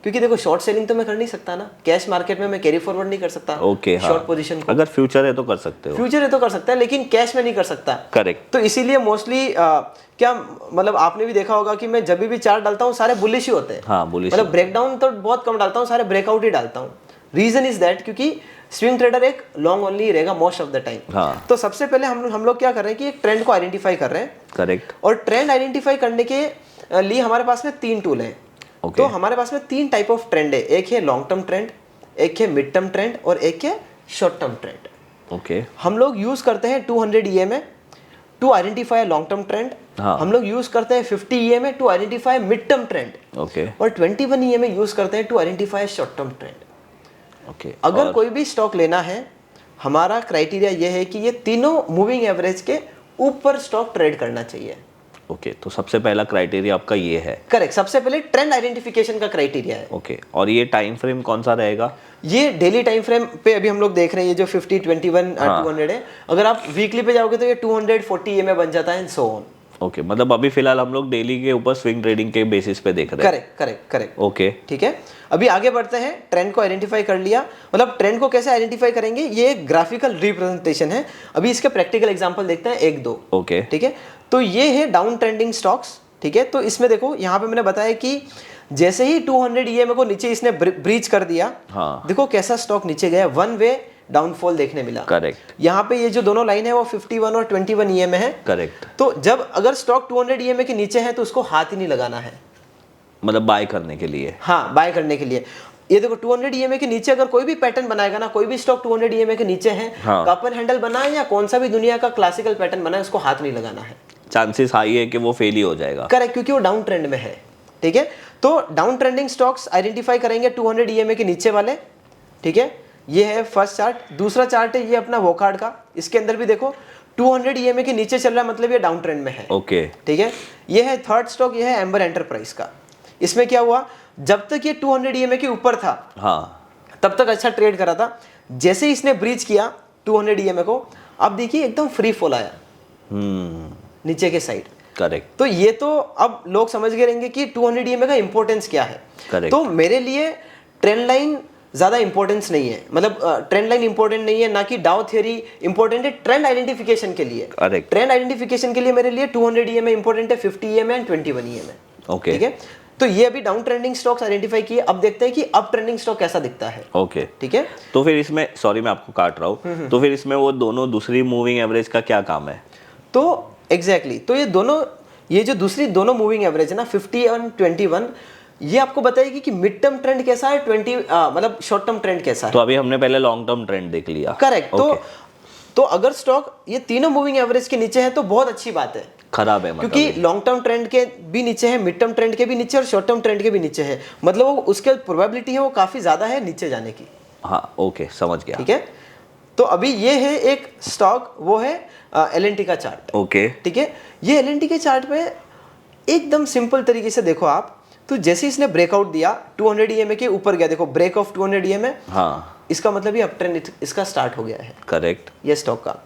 क्योंकि देखो शॉर्ट सेलिंग तो मैं कर नहीं सकता ना, कैश मार्केट में मैं कैरी फॉरवर्ड नहीं कर सकता। ओके शॉर्ट पोजीशन को अगर फ्यूचर है तो कर सकते हो, फ्यूचर है तो कर सकता है, लेकिन कैश में नहीं कर सकता। करेक्ट। तो इसीलिए मोस्टली क्या मतलब आपने भी देखा होगा कि मैं जब भी चार्ट डालता हूँ सारे बुलिश ही होते हैं। हाँ बुलिश, मतलब ब्रेकडाउन तो बहुत कम डालता हूँ, सारे ब्रेकआउट ही डालता हूँ। रीजन इज दैट क्योंकि स्विंग ट्रेडर एक लॉन्ग ओनली रहेगा मोस्ट ऑफ द टाइम। हाँ। तो सबसे पहले हम लोग क्या कर रहे हैं कि एक ट्रेंड को आइडेंटिफाई कर रहे हैं। करेक्ट। और ट्रेंड आइडेंटिफाई करने के लिए हमारे पास में 3 टूल हैं। Okay. तो हमारे पास में 3 टाइप ऑफ ट्रेंड है, एक है लॉन्ग टर्म ट्रेंड, एक है मिड टर्म ट्रेंड और एक है शॉर्ट टर्म ट्रेंड। ओके। हम लोग यूज करते हैं 200 EMA to identify long term trend. हाँ। हम लोग यूज करते हैं 50 EMA to identify mid term trend. Okay. और 21 EMA यूज करते हैं to identify short term trend. Okay. अगर कोई भी स्टॉक लेना है, हमारा क्राइटेरिया ये है कि ये तीनों मूविंग एवरेज के ऊपर स्टॉक ट्रेड करना चाहिए। ओके तो सबसे पहला क्राइटेरिया आपका ये है। करेक्ट, सबसे पहले ट्रेंड आइडेंटिफिकेशन का क्राइटेरिया है। ओके और ये टाइम फ्रेम कौन सा रहेगा? ये डेली टाइम फ्रेम पे अभी हम लोग देख रहे हैं, ये जो 50, 21, 200 है। अगर आप वीकली पे जाओगे तो ये 240 EMA बन जाता है एंड सो ऑन। ओके मतलब अभी फिलहाल हम लोग डेली के ऊपर स्विंग ट्रेडिंग के बेसिस पे देख रहे हैं। करेक्ट। ओके ठीक है, अभी आगे बढ़ते हैं। ट्रेंड को आइडेंटिफाई कर लिया, मतलब ट्रेंड को कैसे आइडेंटिफाई करेंगे, ये एक ग्राफिकल रिप्रेजेंटेशन है। अभी इसके प्रैक्टिकल एग्जांपल देखते हैं 1-2। ओके ठीक है, तो ये है डाउन ट्रेंडिंग स्टॉक्स। ठीक है, तो इसमें देखो यहाँ पे मैंने बताया कि जैसे ही 200 EMA को नीचे इसने ब्रीच कर दिया, हाँ। देखो कैसा स्टॉक नीचे गया, 1 वे डाउनफॉल देखने मिला। करेक्ट। यहाँ पे ये जो दोनों लाइन है वो 51 और 21 EMA है। करेक्ट। तो जब अगर स्टॉक 200 EMA के नीचे है तो उसको हाथ ही नहीं लगाना है, मतलब बाय करने के लिए। हाँ, बाय करने के लिए। ये देखो 200 EMA के नीचे अगर कोई भी पैटर्न बनाएगा ना, कोई भी स्टॉक 200 EMA के नीचे है, हाँ। कप एंड हैंडल बना है या कौन सा भी दुनिया का क्लासिकल पैटर्न बना है, उसको हाथ नहीं लगाना है। चांसेस हाई है कि वो फेल ही हो जाएगा। करेक्ट, क्योंकि वो डाउन ट्रेंड में है। ठीक है, तो डाउन ट्रेंडिंग स्टॉक्स आइडेंटिफाई करेंगे 200 EMA के नीचे वाले। ठीक है, ये है फर्स्ट चार्ट। दूसरा चार्ट है ये अपना वोकार्ड का, इसके अंदर भी देखो 200 EMA के नीचे चल रहा है, मतलब ये डाउन ट्रेंड में है। ओके। ठीक है, ये है थर्ड स्टॉक, ये है एम्बर एंटरप्राइज का। इसमें क्या हुआ, जब तक ये 200 EMA के ऊपर था, हाँ, तब तक अच्छा ट्रेड करा था। जैसे ही इसने ब्रीच किया 200 EMA को, अब देखिए एकदम फ्री फॉल आया नीचे के साइड। करेक्ट। तो ये तो अब लोग समझ गए रहेंगे कि 200 EMA का इंपॉर्टेंस क्या है। Correct. तो मेरे लिए ट्रेंड लाइन ज्यादा इंपॉर्टेंस नहीं है, मतलब ट्रेंड लाइन इंपॉर्टेंट नहीं है, ना कि डाउ थ्योरी इंपॉर्टेंट है ट्रेंड आइडेंटिफिकेशन के लिए। Correct. ट्रेंड आइडेंटिफिकेशन के लिए मेरे लिए 200 EMA इंपॉर्टेंट है, 50 EMA एंड 21 EMA। ओके। ठीक है, तो ये अभी डाउन ट्रेंडिंग स्टॉक्स आइडेंटिफाई किए। अब देखते हैं कि अप ट्रेंडिंग स्टॉक कैसा दिखता है। ओके। ठीक है, तो फिर इसमें, सॉरी मैं आपको काट रहा हूँ, तो फिर इसमें वो दोनों दूसरी मूविंग एवरेज का क्या काम है? तो एग्जैक्टली तो ये दोनों, ये जो दूसरी दोनों मूविंग एवरेज है ना 50 और 21, ये आपको बताएगी कि मिड टर्म ट्रेंड कैसा है, 20 मतलब शॉर्ट टर्म ट्रेंड कैसा है। तो अभी हमने पहले लॉन्ग टर्म ट्रेंड देख लिया। करेक्ट। तो अगर स्टॉक ये तीनों मूविंग एवरेज के नीचे है तो बहुत अच्छी बात है। खराब है मतलब, क्योंकि लॉन्ग टर्म ट्रेंड के भी नीचे है, मिड टर्म ट्रेंड के भी नीचे और शॉर्ट टर्म ट्रेंड के भी नीचे है, मतलब वो उसके प्रोबेबिलिटी है वो काफी ज्यादा है नीचे जाने की। हाँ ओके, समझ गया। ठीक है, तो अभी ये है एक स्टॉक, वो है L&T का चार्ट। ओके। ठीक है, ये L&T के चार्ट में एकदम सिंपल तरीके से देखो आप, तो जैसे इसने ब्रेकआउट दिया 200 EMA के ऊपर गया, देखो ब्रेक ऑफ 200 EMA, हाँ, इसका मतलब ये अप ट्रेंड इसका स्टार्ट हो गया है। करेक्ट। ये स्टॉक का,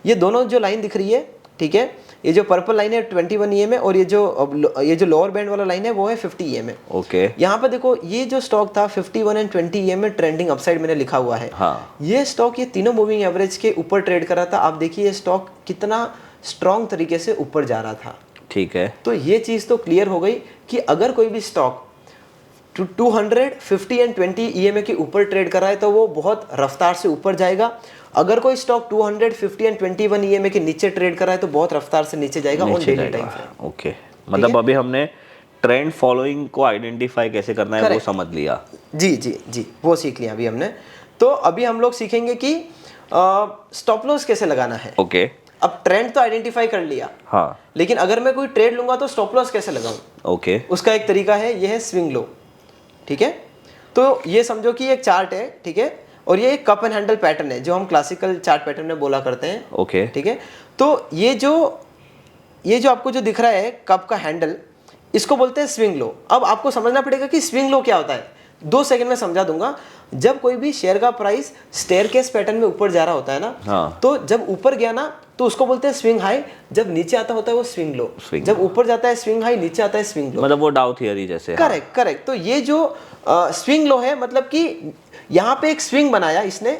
ये दोनों जो लाइन दिख रही है, ठीक है, ये जो पर्पल लाइन है 21 EMA और ये जो लोअर बैंड वाला लाइन है वो है 50 EMA। ओके। यहाँ पर देखो ये जो स्टॉक था 51 एंड 20 EMA ट्रेंडिंग अपसाइड मैंने लिखा हुआ है। हाँ। ये स्टॉक ये तीनों मूविंग एवरेज के ऊपर ट्रेड कर रहा था। आप देखिए ये स्टॉक कितना स्ट्रॉन्ग तरीके से ऊपर जा रहा था। ठीक है, तो ये चीज़ तो क्लियर हो गई कि अगर कोई भी स्टॉक 250 एंड 20 EMA के ऊपर ट्रेड कर रहा है तो वो बहुत रफ्तार से ऊपर जाएगा। अगर कोई स्टॉक 250 एंड 21 EMA के नीचे ट्रेड कर रहा है तो बहुत रफ्तार से नीचे जाएगा on daily time frame. Okay, मतलब अभी हमने ट्रेंड फॉलोइंग को आइडेंटिफाई कैसे करना है वो समझ लिया। जी, वो सीख लिया अभी हमने। तो अभी हम लोग सीखेंगे कि स्टॉप लॉस कैसे लगाना है। ओके। अब ट्रेंड तो आइडेंटिफाई कर लिया, हाँ। लेकिन अगर मैं कोई ट्रेड लूंगा तो स्टॉप लॉस कैसे लगाऊं, ओके। उसका एक तरीका है, ये है स्विंग लो। ठीक है, तो ये समझो कि एक चार्ट है, ठीक है, और ये एक कप एंड हैंडल पैटर्न है जो हम क्लासिकल चार्ट पैटर्न में बोला करते हैं। ओके। ठीक है, तो ये जो आपको जो दिख रहा है कप का हैंडल, इसको बोलते हैं स्विंग लो। अब आपको समझना पड़ेगा कि स्विंग लो क्या होता है, 2 सेकंड में समझा दूंगा। जब कोई भी शेयर का प्राइस स्टेयरकेस पैटर्न में ऊपर जा रहा होता है ना, हाँ। तो जब ऊपर गया ना तो उसको बोलते हैं स्विंग हाई, जब नीचे आता होता है वो स्विंग लो। जब ऊपर जाता है स्विंग हाई, नीचे आता है स्विंग लो, मतलब वो डाउ थियरी जैसे। Correct correct. तो ये जो स्विंग लो है, मतलब कि यहाँ पे एक स्विंग बनाया इसने,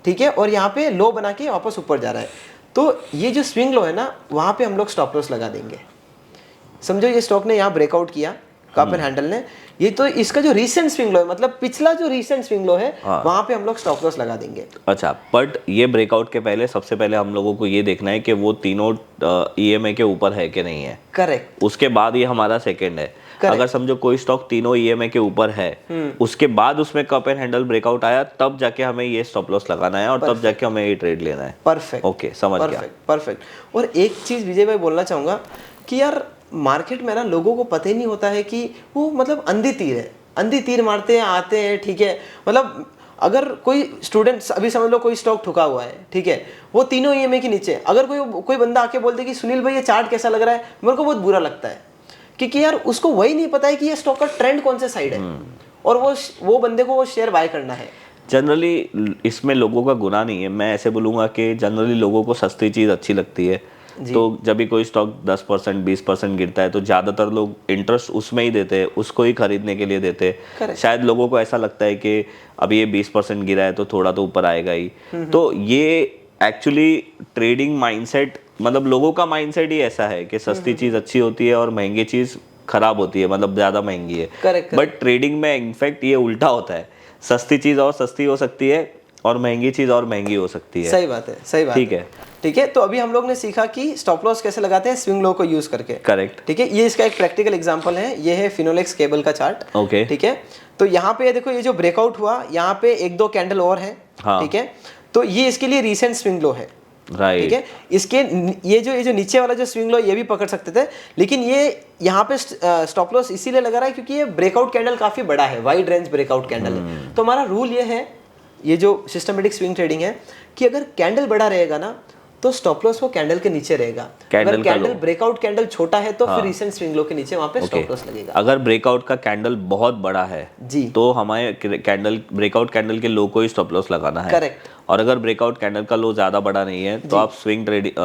ठीक है, और यहाँ पे लो बना के वापस ऊपर जा रहा है। तो ये जो स्विंग लो है ना, वहाँ पे हम लोग स्टॉप लॉस लगा देंगे। समझो ये स्टॉक ने यहाँ ब्रेकआउट किया, कप एंड हैंडल ने, ये तो इसका जो रीसेंट स्विंग लो है, मतलब पिछला जो रीसेंट स्विंग लो है, वहाँ पे हम लोग स्टॉप लॉस लगा देंगे। अच्छा, बट ये ब्रेकआउट के पहले सबसे पहले हम लोगों को ये देखना है कि वो तीनों EMA के ऊपर है कि नहीं है। करेक्ट। उसके बाद ये हमारा सेकंड है। अगर समझो कोई स्टॉक तीनों EMA के ऊपर है, उसके बाद उसमें कप एंड हैंडल ब्रेकआउट आया, तब जाके हमें ये स्टॉप लॉस लगाना है और तब जाके हमें ये ट्रेड लेना है। परफेक्ट। ओके, समझ गया। परफेक्ट। और एक चीज विजय भाई बोलना चाहूंगा कि यार मार्केट में ना लोगों को पता ही नहीं होता है कि वो मतलब अंधी तीर है, अंधी तीर मारते हैं, आते हैं, ठीक है। मतलब अगर कोई स्टूडेंट, अभी समझ लो कोई स्टॉक ठुका हुआ है, ठीक है, वो तीनों EMA के नीचे, अगर कोई बंदा आके बोल दे कि सुनील भाई ये चार्ट कैसा लग रहा है, मेरे को बहुत बुरा लगता है, क्योंकि यार उसको वही नहीं पता है कि ये स्टॉक का ट्रेंड कौन से साइड है, और वो बंदे को वो शेयर बाय करना है। जनरली इसमें लोगों का गुनाह नहीं है, मैं ऐसे बोलूँगा कि जनरली लोगों को सस्ती चीज़ अच्छी लगती है। तो जब भी कोई स्टॉक 10% 20% गिरता है तो ज़्यादातर लोग इंटरेस्ट उसमें ही देते हैं, उसको ही खरीदने के लिए देते हैं। शायद लोगों को ऐसा लगता है कि अब ये 20% गिरा है तो थोड़ा तो ऊपर आएगा ही। तो ये एक्चुअली ट्रेडिंग माइंडसेट, मतलब लोगों का माइंडसेट ही ऐसा है कि सस्ती चीज़ अच्छी होती है और महंगी चीज़ खराब होती है, मतलब ज़्यादा महंगी है। बट ट्रेडिंग में इनफैक्ट ये उल्टा होता है, सस्ती चीज़ और सस्ती हो सकती है और महंगी चीज़ और महंगी हो सकती है। सही बात है, सही बात। ठीक है, ठीक है। तो अभी हम लोग ने सीखा कि स्टॉप लॉस कैसे लगाते हैं स्विंग लो को यूज करके। करेक्ट। ठीक है, ये इसका एक प्रैक्टिकल एग्जांपल है, ये है फिनोलेक्स केबल का चार्ट। ओके। ठीक है, तो यहाँ पे देखो ये जो ब्रेकआउट हुआ, यहाँ पे 1-2 कैंडल और है। हाँ। ठीक है, तो ये इसके लिए रीसेंट स्विंग लो है। राइट। ठीक है, इसके ये जो नीचे वाला जो स्विंग लो ये भी पकड़ सकते थे, लेकिन ये यहाँ पे स्टॉप लॉस इसीलिए लगा रहा है क्योंकि ये ब्रेकआउट कैंडल काफी बड़ा है, वाइड रेंज ब्रेकआउट कैंडल है। तो हमारा रूल ये है, ये जो सिस्टमेटिक स्विंग ट्रेडिंग है, कि अगर कैंडल बड़ा रहेगा ना तो स्टॉप लॉस वो कैंडल के नीचे रहेगा। अगर कैंडल ब्रेकआउट कैंडल छोटा है तो फिर रीसेंट स्विंग लो के नीचे वहां पे स्टॉप लॉस लगेगा। अगर ब्रेकआउट का कैंडल बहुत बड़ा है जी, तो हमें कैंडल ब्रेकआउट कैंडल के लो को ही स्टॉप लॉस लगाना है। करेक्ट। और अगर ब्रेकआउट कैंडल का लो ज्यादा बड़ा नहीं है तो आप स्विंग ट्रेडिंग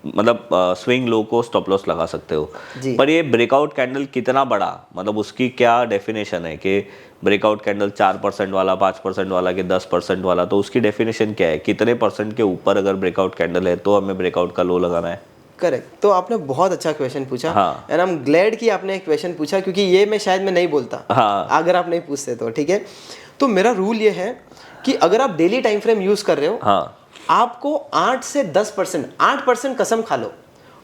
मतलब स्विंग लो को स्टॉप लॉस लगा सकते हो। पर ये ब्रेकआउट कैंडल कितना बड़ा, मतलब उसकी क्या डेफिनेशन है कि ब्रेकआउट कैंडल 4% वाला, 5% वाला कि 10% वाला, तो उसकी डेफिनेशन क्या है, कितने परसेंट के ऊपर अगर ब्रेकआउट कैंडल है तो हमें ब्रेकआउट का लो लगाना है। करेक्ट। तो आपने बहुत अच्छा क्वेश्चन पूछा। हाँ। एंड आई एम ग्लैड कि आपने एक क्वेश्चन पूछा, क्योंकि ये मैं शायद नहीं बोलता। हाँ। अगर आप नहीं पूछते तो। ठीक है, तो मेरा रूल ये है कि अगर आप डेली टाइम फ्रेम यूज कर रहे हो, हाँ, आपको 8 से 10%, 8% कसम खा लो,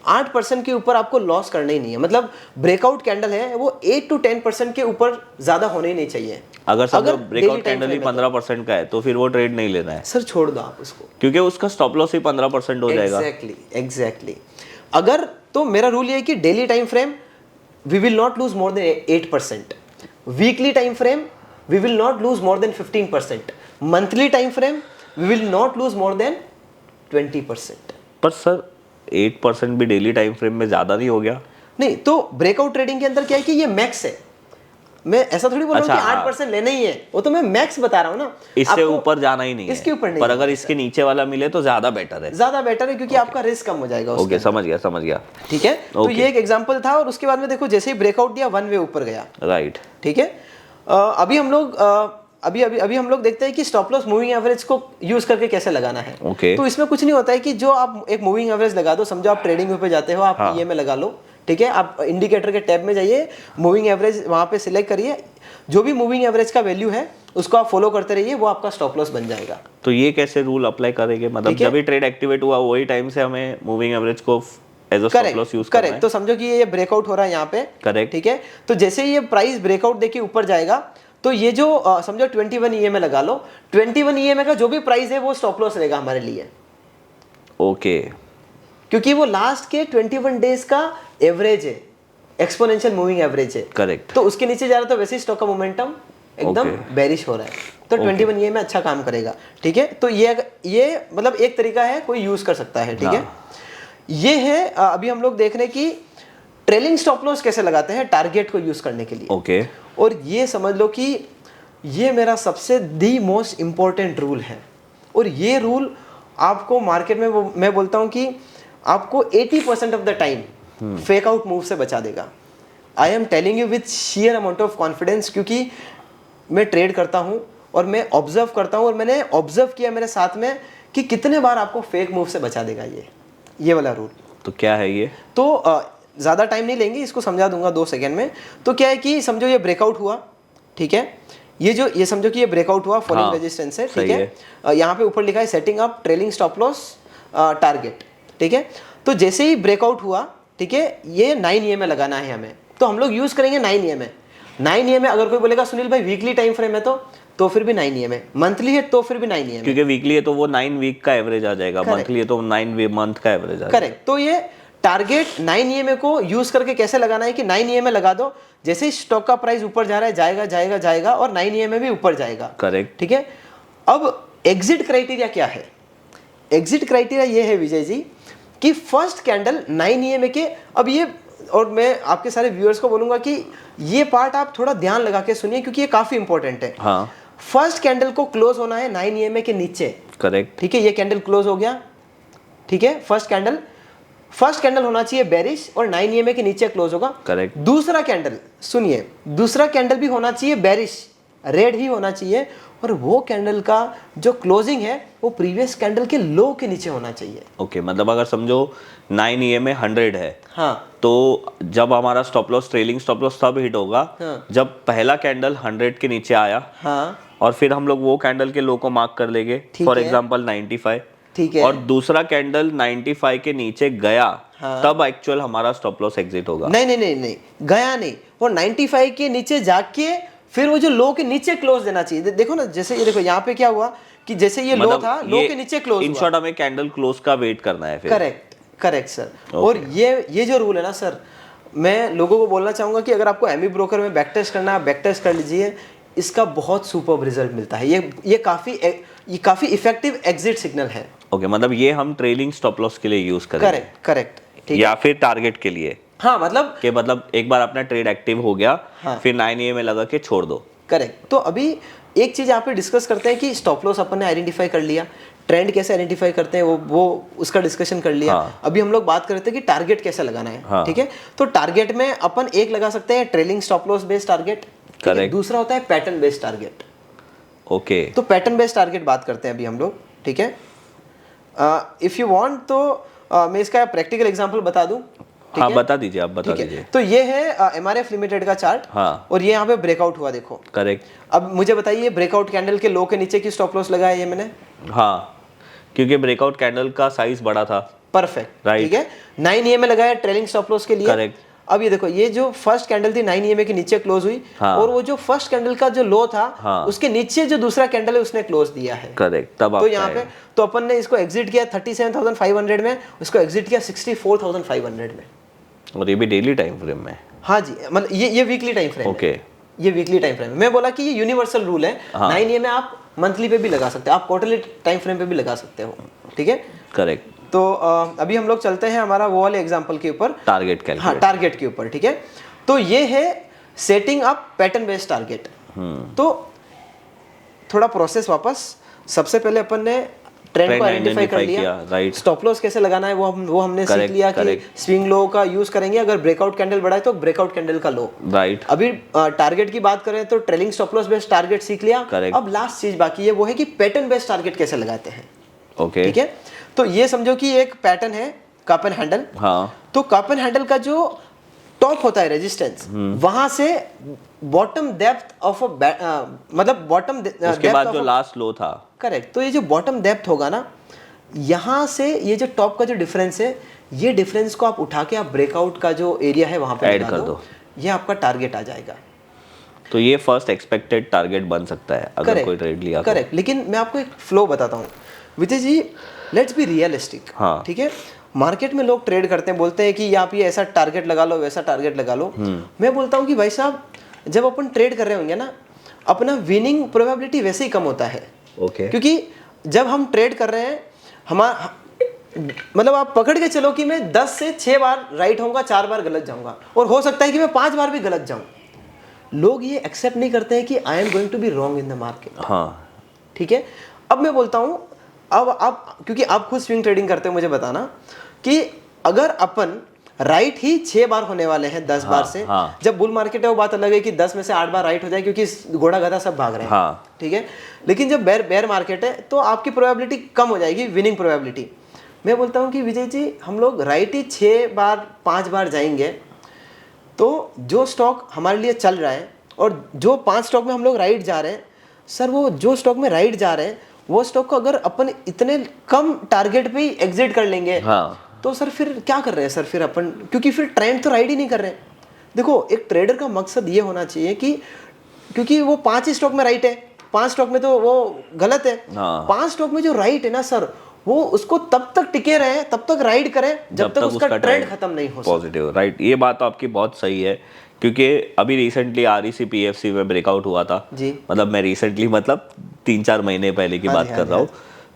8% के ऊपर आपको लॉस करना ही नहीं है। मतलब ब्रेकआउट कैंडल है वो 8 to 10% के ऊपर ज्यादा होने ही नहीं चाहिए। अगर ब्रेकआउट कैंडल ही 15% का है तो फिर वो ट्रेड नहीं लेना है सर, छोड़ दो आप उसको, क्योंकि उसका स्टॉप लॉस ही 15% हो जाएगा। एग्जैक्टली। अगर तो मेरा रूल ये है कि daily time frame we will not lose more than 8%, weekly time frame we will not lose more than 15%, monthly time frame we will not lose more than 20%। पर sir 8% भी डेली टाइम फ्रेम में ज्यादा नहीं हो गया? नहीं, तो breakout trading के अंदर क्या है कि ये मैक्स है। मैं ऐसा थोड़ी बोल रहा हूँ कि 8% लेना ही है, वो तो मैं मैक्स बता रहा हूँ ना। इससे ऊपर जाना ही नहीं है, इसके ऊपर नहीं। पर अगर इसके नीचे वाला मिले तो ज्यादा बेटर है। ज्यादा बेटर है क्योंकि आपका रिस्क कम हो जाएगा। ओके, समझ गया। ठीक है, तो ये एक एग्जांपल था। और उसके बाद में देखो जैसे ही ब्रेकआउट दिया, वन वे ऊपर गया। राइट। ठीक है, अभी हम लोग देखते हैं कि स्टॉप लॉस मूविंग एवरेज को यूज करके कैसे लगाना है। ओके। तो इसमें कुछ नहीं होता है कि जो आप एक मूविंग एवरेज लगा दो, समझो आप ट्रेडिंग पे जाते हो, आप ये में लगा लो। ठीक है, आप इंडिकेटर के टैब में जाइए, मूविंग एवरेज वहां पे सिलेक्ट करिए, जो भी मूविंग एवरेज का वैल्यू है उसको आप फॉलो करते रहिए, वो आपका स्टॉप लॉस बन जाएगा। तो ये कैसे रूल अप्लाई करेंगे, मतलब जब भी ट्रेड एक्टिवेट हुआ वही टाइम से हमें मूविंग एवरेज को as a stop loss use करना है? तो समझो कि ये ब्रेकआउट हो रहा है यहाँ पे। करेक्ट। ठीक है, तो जैसे ही ये प्राइस ब्रेकआउट देके ऊपर जाएगा तो ये जो समझो 21 EMA लगा लो, 21 EMA का जो भी प्राइस है वो स्टॉप लॉस रहेगा हमारे लिए, ओके क्योंकि वो लास्ट के 21 डेज का एवरेज है, एक्सपोनेंशियल मूविंग एवरेज है। करेक्ट। तो उसके नीचे जा रहा तो वैसे ही स्टॉक का मोमेंटम एकदम बेरिश हो रहा है, तो 21 EMA अच्छा काम करेगा, ठीक है। तो ये मतलब एक तरीका है, कोई यूज कर सकता है, ठीक है। ये है अभी हम लोग देख रहे हैं कि ट्रेलिंग स्टॉप लॉस कैसे लगाते हैं टारगेट को यूज करने के लिए। ओके। और ये समझ लो कि ये मेरा सबसे दी मोस्ट इम्पोर्टेंट रूल है, और ये रूल आपको मार्केट में मैं बोलता हूँ कि आपको 80% of the time fake out move से बचा देगा। I am telling you with share amount of confidence, क्योंकि मैं ट्रेड करता हूँ और मैं ऑब्जर्व करता हूँ, और मैंने ऑब्जर्व किया मेरे साथ में कि कितने बार आपको फेक मूव से बचा देगा ये वाला रूल। तो क्या है ये? तो ज़्यादा टाइम नहीं लेंगे, इसको समझा दूंगा 2 सेकेंड में। तो क्या है कि समझो ये ब्रेकआउट हुआ, ठीक है, ये समझो कि ये ब्रेकआउट हुआ, फॉलोइंग रेजिस्टेंस है, ठीक है। यहाँ पे ऊपर लिखा है setting up trailing stop loss target, ठीक है। तो जैसे ही ब्रेकआउट हुआ, ठीक है, ये 9 EMA लगाना है हमें, तो हम लोग यूज करेंगे 9 EMA। 9 EMA अगर कोई बोलेगा सुनील भाई वीकली टाइम फ्रेम है तो फिर भी 9 EMA, मंथली है तो फिर भी 9 EMA, क्योंकि वीकली है तो वो 9 वीक का एवरेज आ जाएगा, मंथली है तो 9 मंथ का एवरेज आ जाएगा। करेक्ट। तो ये टारगेट 9 EMA को यूज करके कैसे लगाना है कि 9 EMA लगा दो, जैसे ही स्टॉक का प्राइस ऊपर जा रहा है जाएगा जाएगा जाएगा, और 9 EMA भी ऊपर जाएगा, करेक्ट, ठीक है। अब एग्जिट क्राइटेरिया क्या है? एग्जिट क्राइटेरिया ये है विजय जी कि फर्स्ट कैंडल 9 EMA के, अब ये, और मैं आपके सारे व्यूअर्स को बोलूंगा कि ये पार्ट आप थोड़ा ध्यान लगा के सुनिए, क्योंकि ये काफी इंपॉर्टेंट है। हाँ, फर्स्ट कैंडल को क्लोज होना है 9 EMA के नीचे, करेक्ट, ठीक है। ये कैंडल क्लोज हो गया, ठीक है। फर्स्ट कैंडल होना चाहिए बेरिश और 9 EMA के नीचे क्लोज होगा, करेक्ट। दूसरा कैंडल सुनिए, दूसरा कैंडल भी होना चाहिए बेरिश, रेड ही होना चाहिए, और वो कैंडल का जो क्लोजिंग है वो प्रीवियस कैंडल के लो के नीचे होना चाहिए। ओके, मतलब अगर समझो 9 EMA 100 है, हाँ, तो जब हमारा stop loss trailing stop loss तब हिट होगा जब पहला कैंडल 100 के नीचे आया, हाँ, और फिर हम लोग वो कैंडल के लो को मार्क कर लेंगे, फॉर एग्जांपल 95, ठीक है, और दूसरा कैंडल 95 के नीचे गया, तब एक्चुअल हमारा स्टॉप लॉस एग्जिट होगा। नहीं, गया नहीं, वो 95 के नीचे जाके फिर वो जो लो के नीचे क्लोज देना चाहिए। देखो ना, जैसे ये देखो यहाँ पे क्या हुआ कि जैसे ये लो था, लो के नीचे क्लोज हुआ। इन शॉर्ट हमें कैंडल क्लोज का वेट करना है फिर। Correct sir. और ये जो रूल है ना सर, मैं लोगों को बोलना चाहूंगा कि अगर आपको एमई ब्रोकर में बैक टेस्ट करना है, बैक टेस्ट कर लीजिए, इसका बहुत सुपर्ब रिजल्ट मिलता है। ये काफी इफेक्टिव एग्जिट सिग्नल है। ओके, मतलब ये हम ट्रेलिंग स्टॉप लॉस के लिए यूज करेंगे। करेक्ट, ठीक है। या फिर टारगेट के लिए, हाँ, मतलब एक बार अपना ट्रेड एक्टिव हो गया, हाँ, फिर 9 EMA लगा के छोड़ दो। करेक्ट। तो अभी एक चीज यहाँ पे डिस्कस करते हैं कि स्टॉप लॉस अपन ने आइडेंटिफाई कर लिया, ट्रेंड कैसे आइडेंटिफाई करते हैं वो उसका डिस्कशन कर लिया। हाँ। अभी हम लोग बात कर रहे थे कि टारगेट कैसे लगाना है, हाँ। ठीक है। तो टारगेट में अपन एक लगा सकते हैं trailing stop loss based target, correct. दूसरा होता है पैटर्न बेस्ड टारगेट। ओके, तो पैटर्न बेस्ड टारगेट बात करते हैं अभी हम लोग, ठीक है। इफ यू वांट तो मैं इसका प्रैक्टिकल एग्जांपल बता दूं, हाँ, बता दीजिए, आप बता दीजिए। तो ये है MRF लिमिटेड का चार्ट, हाँ, और ये यहाँ पे ब्रेकआउट हुआ, देखो। करेक्ट। अब मुझे बताइए ब्रेकआउट कैंडल के लो के नीचे की स्टॉप लॉस लगाया ये मैंने? हाँ, क्योंकि ब्रेकआउट कैंडल का साइज बड़ा था। परफेक्ट, राइट, ठीक है। 9 EMA लगाया ट्रेलिंग स्टॉप लॉस के लिए, करेक्ट। अब ये देखो, ये जो फर्स्ट कैंडल थी 9 EMA के नीचे क्लोज हुई, हाँ, और वो जो फर्स्ट कैंडल का जो लो था, हाँ, उसके नीचे जो दूसरा कैंडल है उसने क्लोज दिया है, करेक्ट। तब तो यहाँ पे तो अपन ने इसको एग्जिट किया 37,500 में, उसको एग्जिट किया 64,500 में, और ये भी डेली टाइम फ्रेम में। हाँ जी, मतलब ये वीकली टाइम फ्रेम ओके, ये वीकली टाइम फ्रेम। मैं बोला कि ये यूनिवर्सल रूल है। हाँ। 9 EMA आप मंथली पे भी लगा सकते हो, आप क्वार्टरली टाइम फ्रेम पे भी लगा सकते हो, ठीक है। करेक्ट। तो अभी हम लोग चलते हैं हमारा वो वाले एग्जांपल के ऊपर, टारगेट कैलकुलेट। हाँ, टारगेट के ऊपर, ठीक है। तो ये है setting up pattern based target. तो थोड़ा प्रोसेस वापस, सबसे पहले अपन ने ट्रेंड को आइडेंटिफाई कर लिया, राइट। स्टॉप लॉस कैसे लगाना है वो हमने सीख लिया कि स्विंग लो का यूज करेंगे, अगर ब्रेकआउट कैंडल बढ़ा है तो ब्रेकआउट कैंडल का लो, राइट। अभी टारगेट की बात करें तो trailing stop loss based target सीख लिया। अब लास्ट चीज बाकी है, वो है कि पैटर्न बेस्ड टारगेट कैसे लगाते हैं। ओके, ठीक है। तो ये समझो कि एक पैटर्न है कप एंड हैंडल। हाँ, तो कप एंड हैंडल का जो टॉप होता है रेजिस्टेंस, वहां से बॉटम डेप्थ ऑफ मतलब बॉटम उसके बाद जो लास्ट लो था, करेक्ट। तो ये जो बॉटम डेप्थ होगा ना, यहां से ये जो टॉप का जो डिफरेंस है, ये डिफरेंस को आप उठा के आप ब्रेकआउट का जो एरिया है वहां पे ऐड कर दो, ये आपका टारगेट आ जाएगा। तो ये फर्स्ट एक्सपेक्टेड टारगेट बन सकता है अगर कोई ट्रेड लिया तो। करेक्ट, लेकिन मैं आपको एक फ्लो बताता हूँ Vijay ji, let's be realistic. हाँ। ठीक है, मार्केट में लोग ट्रेड करते हैं, बोलते हैं कि आप ये ऐसा टारगेट लगा लो, वैसा टारगेट लगा लो। मैं बोलता हूँ कि भाई साहब, जब अपन ट्रेड कर रहे होंगे ना, अपना विनिंग प्रोबेबिलिटी वैसे ही कम होता है। ओके। क्योंकि जब हम ट्रेड कर रहे हैं, हमारा मतलब आप पकड़ के चलो कि मैं 10 से 6 बार राइट होऊंगा, 4 बार गलत जाऊंगा, और हो सकता है कि मैं 5 बार भी गलत जाऊं। लोग ये एक्सेप्ट नहीं करते हैं कि I am going to be wrong in the market. हाँ। ठीक है, अब मैं बोलता हूं, अब आप, क्योंकि आप खुद स्विंग ट्रेडिंग करते हो, मुझे बताना कि अगर अपन राइट ही 6 बार होने वाले हैं 10 बार से, जब बुल मार्केट है वो बात अलग है कि 10 में से 8 बार राइट हो जाए, क्योंकि घोड़ा गधा सब भाग रहे हैं। ठीक है, लेकिन जब बेयर मार्केट है तो आपकी प्रोबेबिलिटी कम हो जाएगी, विनिंग प्रोबेबिलिटी। मैं बोलता हूं कि विजय जी, हम लोग राइट ही 6 बार 5 बार जाएंगे, तो जो स्टॉक हमारे लिए चल रहा है, और जो 5 स्टॉक में हम लोग राइट जा रहे हैं सर, वो जो स्टॉक में राइट जा रहे हैं वो स्टॉक को अगर अपन इतने कम टारगेट पे ही एग्जिट कर लेंगे, तो सर फिर क्या कर रहे हैं सर फिर अपन, क्योंकि फिर ट्रेंड तो राइट ही नहीं कर रहे हैं। देखो, एक ट्रेडर का मकसद ये होना चाहिए कि, क्योंकि वो 5 ही स्टॉक में राइट है, 5 स्टॉक में तो वो गलत है, 5 स्टॉक में जो राइट है ना सर, वो उसको तब तक टिके रहे, तब तक राइड करे जब तक उसका ट्रेंड खत्म नहीं हो पॉजिटिव। राइट, ये बात तो आपकी बहुत सही है, क्योंकि अभी रिसेंटली REC PFC में ब्रेकआउट हुआ था जी। मतलब मैं रिसेंटली मतलब 3-4 महीने पहले की बात कर रहा हूँ।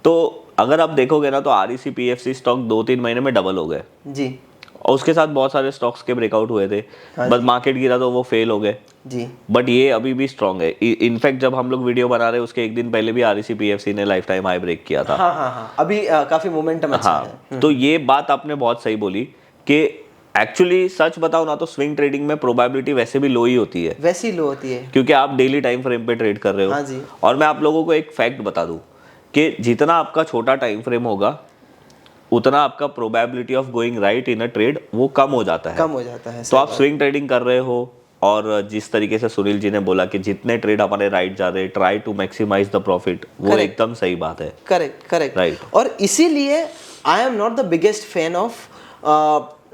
तो अगर आप देखोगे ना, तो REC PFC स्टॉक 2-3 महीने में डबल हो गए जी, और उसके साथ बहुत सारे स्टॉक्स के ब्रेकआउट हुए थे, बस मार्केट गिरा तो वो फेल हो गए जी। बट ये अभी भी स्ट्रांग है। इनफैक्ट जब हम लोग वीडियो बना रहे हैं उसके एक दिन पहले भी REC PFC ने लाइफ टाइम हाई ब्रेक किया था। हाँ, अभी काफी मोमेंटम अच्छा है। तो ये बात आपने बहुत सही बोली कि एक्चुअली सच बताओ ना, तो स्विंग ट्रेडिंग में प्रोबेबिलिटी वैसे भी लो ही होती है, वैसी लो होती है, क्योंकि आप डेली टाइम फ्रेम पे ट्रेड कर रहे हो। हाँ जी। और मैं आप लोगों को एक फैक्ट बता दूं कि जितना आपका छोटा टाइम फ्रेम होगा, उतना आपका probability of going right in a trade वो कम हो जाता है। तो आप स्विंग ट्रेडिंग कर रहे हो, और जिस तरीके से सुनील जी ने बोला कि जितने ट्रेड हमारे राइट जा रहे हैं, try to maximize the profit, वो एकदम सही बात है। Correct right. और इसीलिए I am not the biggest fan of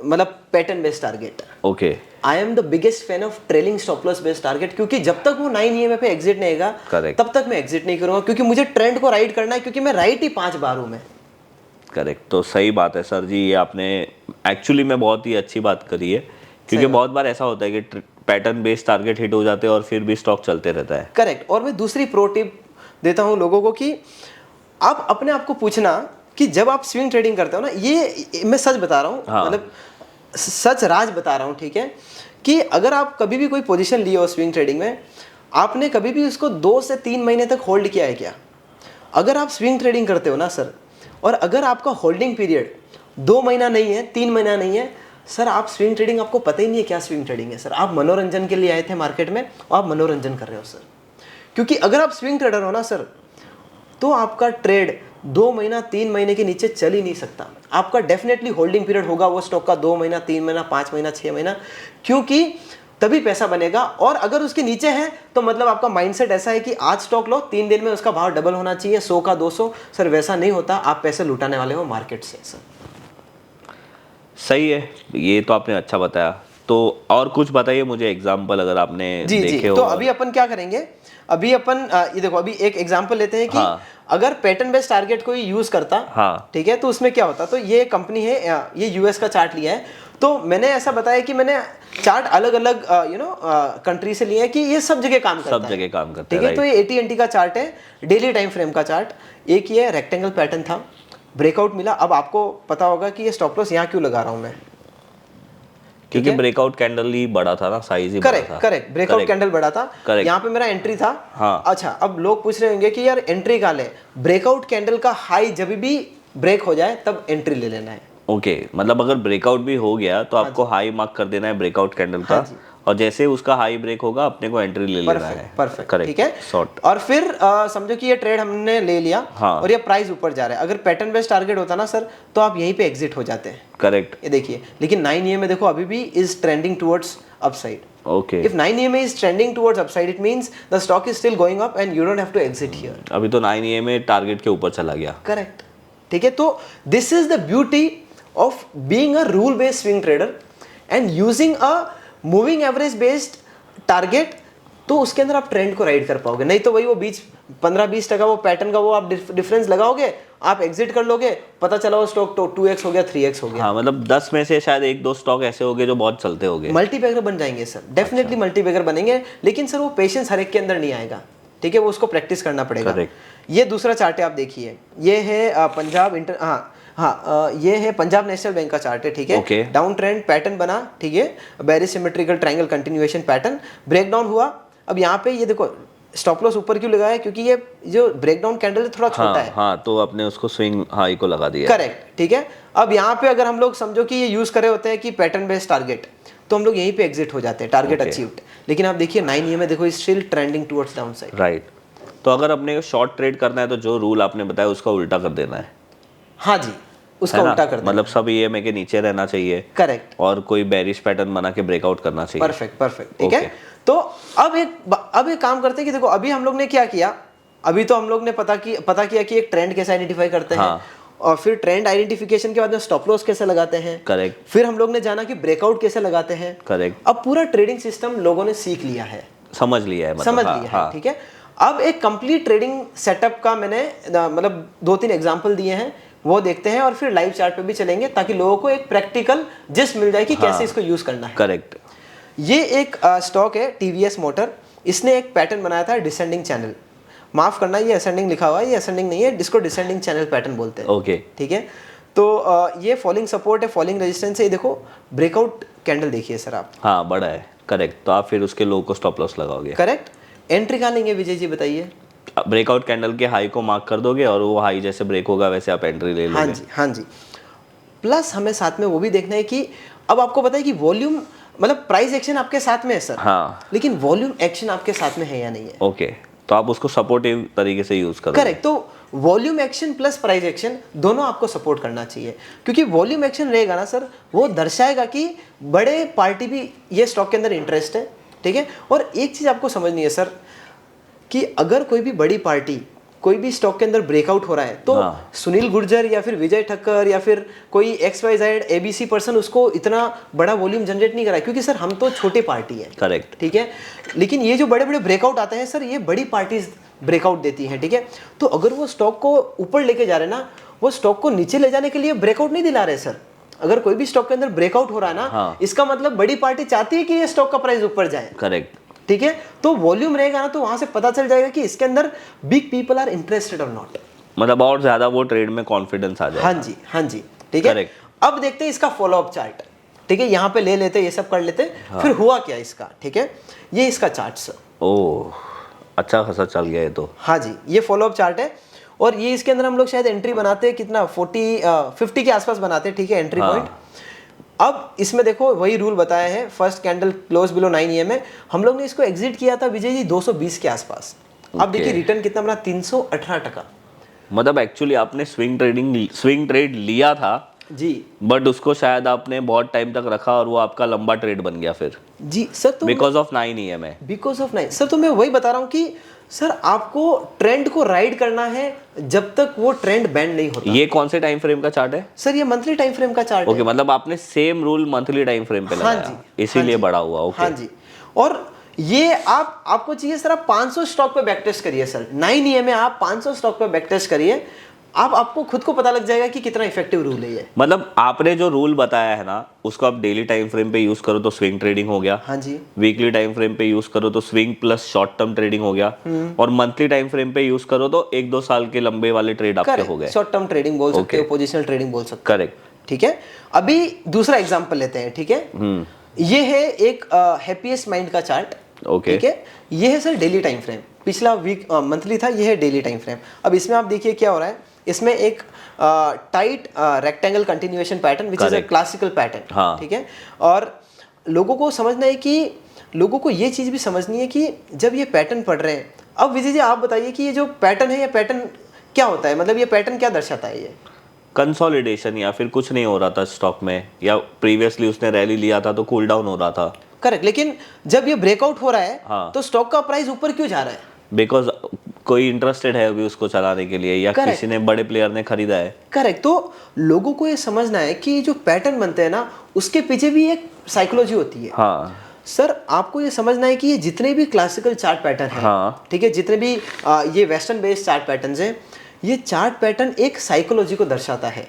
मतलब pattern based target. Okay, I am the biggest fan of trailing stop loss based target, क्योंकि जब तक वो 9 EMA पे एग्जिट नहीं आएगा, तब तक मैं एग्जिट नहीं करूंगा, क्योंकि मुझे ट्रेंड को राइड करना है, क्योंकि मैं राइट ही 5 बार हूं मैं। करेक्ट, तो सही बात है सर जी, ये आपने एक्चुअली में बहुत ही अच्छी बात करी है, क्योंकि बहुत बार ऐसा होता है कि पैटर्न बेस्ड टारगेट हिट हो जाते हैं और फिर भी स्टॉक चलते रहता है। करेक्ट। और मैं दूसरी प्रो टिप देता हूं लोगों को कि आप अपने आप को पूछना कि जब आप स्विंग ट्रेडिंग करते हो ना, ये मैं सच बता रहा हूँ, मतलब सच राज बता रहा हूँ, ठीक है, कि अगर आप कभी भी कोई पोजीशन लिए हो स्विंग ट्रेडिंग में, आपने कभी भी उसको 2 से 3 महीने तक होल्ड किया है क्या? अगर आप स्विंग ट्रेडिंग करते हो ना सर, और अगर आपका होल्डिंग पीरियड 2 महीना नहीं है, 3 महीना नहीं है, सर आप स्विंग ट्रेडिंग, आपको पता ही नहीं है क्या स्विंग ट्रेडिंग है सर। आप मनोरंजन के लिए आए थे मार्केट में और आप मनोरंजन कर रहे हो सर। क्योंकि अगर आप स्विंग ट्रेडर हो ना सर, तो आपका ट्रेड 2 महीना 3 महीने के नीचे चल ही नहीं सकता। आपका डेफिनेटली होल्डिंग पीरियड होगा वो स्टॉक का 2 महीना 3 महीना 5 महीना 6 महीना, क्योंकि तभी पैसा बनेगा। और अगर उसके नीचे है तो मतलब आपका माइंडसेट ऐसा है कि आज स्टॉक लो, 3 दिन में उसका भाव डबल होना चाहिए, 100 का 200। सर वैसा नहीं होता, आप पैसे लुटाने वाले हो मार्केट से सर। सही है, ये तो आपने अच्छा बताया। तो और कुछ बताइए मुझे एग्जांपल, अगर आपने देखे हो। तो अभी अपन क्या करेंगे, अभी अपन ये देखो, अभी एक एग्जांपल लेते हैं कि अगर पैटर्न बेस्ड टारगेट कोई यूज करता, ठीक है, तो उसमें क्या होता। तो ये कंपनी है, ये यूएस का चार्ट लिया है। तो मैंने ऐसा बताया कि मैंने चार्ट अलग अलग कंट्री से लिए हैं कि ये सब जगह काम करता है, सब जगह काम करता है, ठीक है। तो ये AT&T का चार्ट है, डेली टाइम फ्रेम का चार्ट। एक ये रेक्टेंगल पैटर्न था, ब्रेकआउट मिला। अब आपको पता होगा कि ये स्टॉप लॉस यहाँ क्यों लगा रहा हूं मैं, क्योंकि ब्रेकआउट कैंडल ही बड़ा था ना, साइज ही बड़ा था। करेक्ट, ब्रेकआउट कैंडल बड़ा था, यहाँ पे मेरा एंट्री था। अच्छा, अब लोग पूछ रहे होंगे कि यार एंट्री कहाँ ले, ब्रेकआउट कैंडल का हाई जब भी ब्रेक हो जाए तब एंट्री ले लेना है। ओके, मतलब अगर ब्रेकआउट भी हो गया तो आपको हाई मार्क कर देना है ब्रेकआउट कैंडल का, और जैसे उसका हाई ब्रेक होगा अपने को एंट्री ले लेना है। परफेक्ट, ठीक है, शॉर्ट। और फिर समझो कि ये ट्रेड हमने ले लिया, और ये प्राइस ऊपर जा रहा है। अगर पैटर्न बेस्ड टारगेट होता ना सर, तो आप यहीं पे एग्जिट हो जाते हैं। करेक्ट, ये देखिए, लेकिन 9 EMA में देखो अभी भी is trending towards upside. Okay. If 9 EMA is trending towards upside, it means the stock is still going up and you don't have to exit here. अभी तो 9 EMA टारगेट के ऊपर चला गया। करेक्ट, ठीक है। तो this is the beauty of being a rule based swing trader and using a moving average based target तो उसके अंदर आप ट्रेंड को राइड कर पाओगे। नहीं तो वही वो बीच 15-20% वो पैटर्न का वो आप डिफरेंस लगाओगे, आप एग्जिट कर लोगे, पता चला वो स्टॉक तो 2x हो गया, 3x हो गया। हाँ, मतलब 10 में से शायद 1-2 स्टॉक ऐसे होंगे जो बहुत चलते होंगे। मल्टीबैगर बन जाएंगे सर, डेफिनेटली मल्टीबैगर बनेंगे, लेकिन सर वो पेशेंस हर एक के अंदर नहीं आएगा, ठीक है, वो उसको प्रैक्टिस करना पड़ेगा। ये दूसरा चार्ट है, आप देखिए, ये है पंजाब इंटर ये है पंजाब नेशनल बैंक का चार्ट है, ठीक है। डाउन ट्रेंड पैटर्न बना, ठीक है, bearish symmetrical triangle continuation pattern, breakdown हुआ। अब यहाँ पे ये देखो स्टॉप लॉस ऊपर क्यों लगाया है, क्योंकि ये जो ब्रेकडाउन कैंडल है थोड़ा छोटा है। हाँ, तो आपने उसको स्विंग हाई को लगा दिया। करेक्ट, ठीक है। अब यहाँ पे अगर हम लोग समझो कि ये यूज करे होते हैं कि पैटर्न बेस्ड टारगेट, तो हम लोग यहीं पे एग्जिट हो जाते हैं, टारगेट अचीव्ड। लेकिन आप देखिए 9 EM में देखो still trending towards down side. Right, तो अगर अपने शॉर्ट ट्रेड करना है तो जो रूल आपने बताया उसका उल्टा कर देना है। हाँ जी, उसका उल्टा कर देना, मतलब सब EMA के नीचे रहना चाहिए। करेक्ट, और कोई बेरिश पैटर्न बना के ब्रेकआउट करना चाहिए। परफेक्ट, ठीक है। तो अब एक काम करते हैं कि देखो अभी हम लोग ने क्या किया, अभी तो हम लोग ने पता किया कि एक ट्रेंड कैसे आइडेंटिफाई करते हैं, और फिर ट्रेंड आइडेंटिफिकेशन के बाद में स्टॉप लॉस कैसे लगाते हैं। करेक्ट। फिर हम लोग ने जाना कि ब्रेकआउट कैसे लगाते हैं। करेक्ट। अब पूरा ट्रेडिंग सिस्टम लोगों ने सीख लिया है, समझ लिया है, समझ लिया है, ठीक है। अब एक कंप्लीट ट्रेडिंग सेटअप का मैंने मतलब 2-3 एग्जांपल दिए हैं, वो देखते हैं और फिर लाइव चार्ट पे भी चलेंगे, ताकि लोगों को एक प्रैक्टिकल जिस्ट मिल जाए कि कैसे इसको यूज करना है। करेक्ट। ये एक स्टॉक है TVS मोटर, इसने एक पैटर्न बनाया था डिसेंडिंग चैनल, माफ करना ये असेंडिंग लिखा हुआ है, ये असेंडिंग नहीं है, जिसको डिसेंडिंग चैनल पैटर्न बोलते हैं। ओके, ठीक है। तो ये फॉलिंग सपोर्ट है, फॉलिंग रेजिस्टेंस है, ये देखो ब्रेकआउट कैंडल देखिए सर आप। हाँ, बड़ा है। करेक्ट, तो आप फिर उसके लो को स्टॉप लॉस लगाओगे। करेक्ट। एंट्री कहाँ लेंगे विजय जी बताइए? ब्रेकआउट कैंडल के हाई को मार्क कर दोगे और वो हाई जैसे ब्रेक होगा वैसे आप एंट्री ले लोगे। हाँ जी, हाँ जी। प्लस हमें साथ में वो भी देखना है कि अब आपको पता है कि वॉल्यूम मतलब प्राइस एक्शन आपके साथ में है सर, हाँ, लेकिन वॉल्यूम एक्शन आपके साथ में है या नहीं है। ओके, तो आप उसको सपोर्टिव तरीके से यूज करोगे। करेक्ट। तो volume action plus price action दोनों आपको सपोर्ट करना चाहिए, क्योंकि वॉल्यूम एक्शन रहेगा ना सर, वो दर्शाएगा कि बड़े पार्टी भी ये स्टॉक के अंदर इंटरेस्ट है, ठीक है। और एक चीज आपको समझनी है सर कि अगर कोई भी बड़ी पार्टी कोई भी स्टॉक के अंदर ब्रेकआउट हो रहा है, तो सुनील गुर्जर या फिर विजय ठक्कर या फिर कोई XYZ ABC पर्सन उसको इतना बड़ा वॉल्यूम जनरेट नहीं करा है, क्योंकि सर हम तो छोटी पार्टी है। करेक्ट, ठीक है। लेकिन ये जो बड़े बड़े ब्रेकआउट आते हैं सर, ये बड़ी पार्टीज ब्रेकआउट देती हैं, ठीक है। तो अगर वो स्टॉक को ऊपर लेके जा रहे हैं ना, वो स्टॉक को नीचे ले जाने के लिए ब्रेकआउट नहीं दिला रहे सर। अगर कोई भी स्टॉक के अंदर ब्रेकआउट हो रहा है ना, इसका मतलब बड़ी पार्टी चाहती है कि ये स्टॉक का प्राइस ऊपर जाए। करेक्ट, ठीक है। तो वॉल्यूम रहेगा ना, तो वहां से पता चल जाएगा कि इसके अंदर बिग पीपल आर इंटरेस्टेड और नॉट, मतलब और ज्यादा वो ट्रेड में कॉन्फिडेंस आ जाएगा। हाँ जी, हाँ जी, ठीक है। अब देखते हैं इसका फॉलोअप चार्ट, ठीक है। यहाँ पे ले लेते, ये सब कर लेते, फिर हुआ क्या इसका, ठीक है। ये इसका चार्ट सर, ओह अच्छा खासा चल गया है तो। हाँ जी, ये फॉलोअप चार्ट है, और ये इसके अंदर हम लोग शायद एंट्री बनाते हैं कितना 50 के आसपास बनाते हैं, ठीक है, एंट्री पॉइंट। अब इसमें देखो वही रूल बताया है, first candle close below 9 EM है। हम लोग ने इसको एग्जिट किया था विजय जी 220 के आसपास। अब देखिए रिटर्न कितना बना, 318%। मतलब एक्चुअली आपने स्विंग ट्रेड लिया था जी, बट उसको शायद आपने बहुत टाइम तक रखा और वो आपका लंबा ट्रेड बन गया फिर। जी सर, तो बिकॉज ऑफ 9 EM है। बिकॉज ऑफ 9 सर, तो मैं वही बता रहा हूँ कि सर आपको ट्रेंड को राइड करना है जब तक वो ट्रेंड बैंड नहीं होता। ये कौन से टाइम फ्रेम का चार्ट है सर? ये मंथली टाइम फ्रेम का चार्ट है। मतलब आपने same rule monthly time frame पे लगाया। हाँ जी, इसीलिए बड़ा हुआ। ओके, हाँ जी। और ये आपको चाहिए सर, आप 500 स्टॉक पे बैक टेस्ट करिए सर। 9 EM में आप 500 स्टॉक पे बैक टेस्ट करिए, आपको खुद को पता लग जाएगा कि कितना इफेक्टिव रूल है ये। मतलब आपने जो रूल बताया है ना, उसको आप डेली टाइम फ्रेम पे यूज करो तो स्विंग ट्रेडिंग हो गया। हाँ जी। वीकली टाइम फ्रेम पे यूज करो तो swing plus short term trading हो गया। और मंथली टाइम फ्रेम पे यूज करो तो 1-2 साल के लंबे वाले ट्रेड आपके हो गए। शॉर्ट टर्म ट्रेडिंग बोल सकते हो, पोजिशनल ट्रेडिंग बोल सकते हो। करेक्ट, ठीक है। अभी दूसरा एग्जांपल लेते हैं, ठीक है। ये है एक हैप्पीएस्ट माइंड का चार्ट, ठीक है। ये है सर डेली टाइम फ्रेम, पिछला वीक मंथली था, ये है डेली टाइम फ्रेम। अब इसमें आप देखिए क्या हो रहा है, इसमें एक tight rectangle continuation pattern which is a classical pattern, ठीक है। और लोगों को समझना है कि लोगों को ये चीज़ भी समझनी है कि जब ये पैटर्न पढ़ रहे हैं, अब विजय जी आप बताइए कि ये जो पैटर्न है, ये पैटर्न क्या होता है, मतलब ये पैटर्न क्या दर्शाता है? ये कंसोलिडेशन या फिर कुछ नहीं हो रहा था स्टॉक में, या प्रीवियसली उसने रैली लिया था तो कूल डाउन हो रहा था। करेक्ट। लेकिन जब ये ब्रेकआउट हो रहा है तो स्टॉक का प्राइस ऊपर क्यों जा रहा है? बिकॉज कोई इंटरेस्टेड है अभी उसको चलाने के लिए, या किसी ने बड़े प्लेयर ने खरीदा है। करेक्ट। तो लोगों को ये समझना है कि जो पैटर्न बनते हैं ना, उसके पीछे भी एक साइकोलॉजी होती है। हाँ, सर आपको ये समझना है कि ये जितने भी क्लासिकल चार्ट पैटर्न हैं, हाँ। ठीक है, जितने भी ये वेस्टर्न बेस्ड चार्ट पैटर्न्स हैं, ये चार्ट पैटर्न एक साइकोलॉजी को दर्शाता है।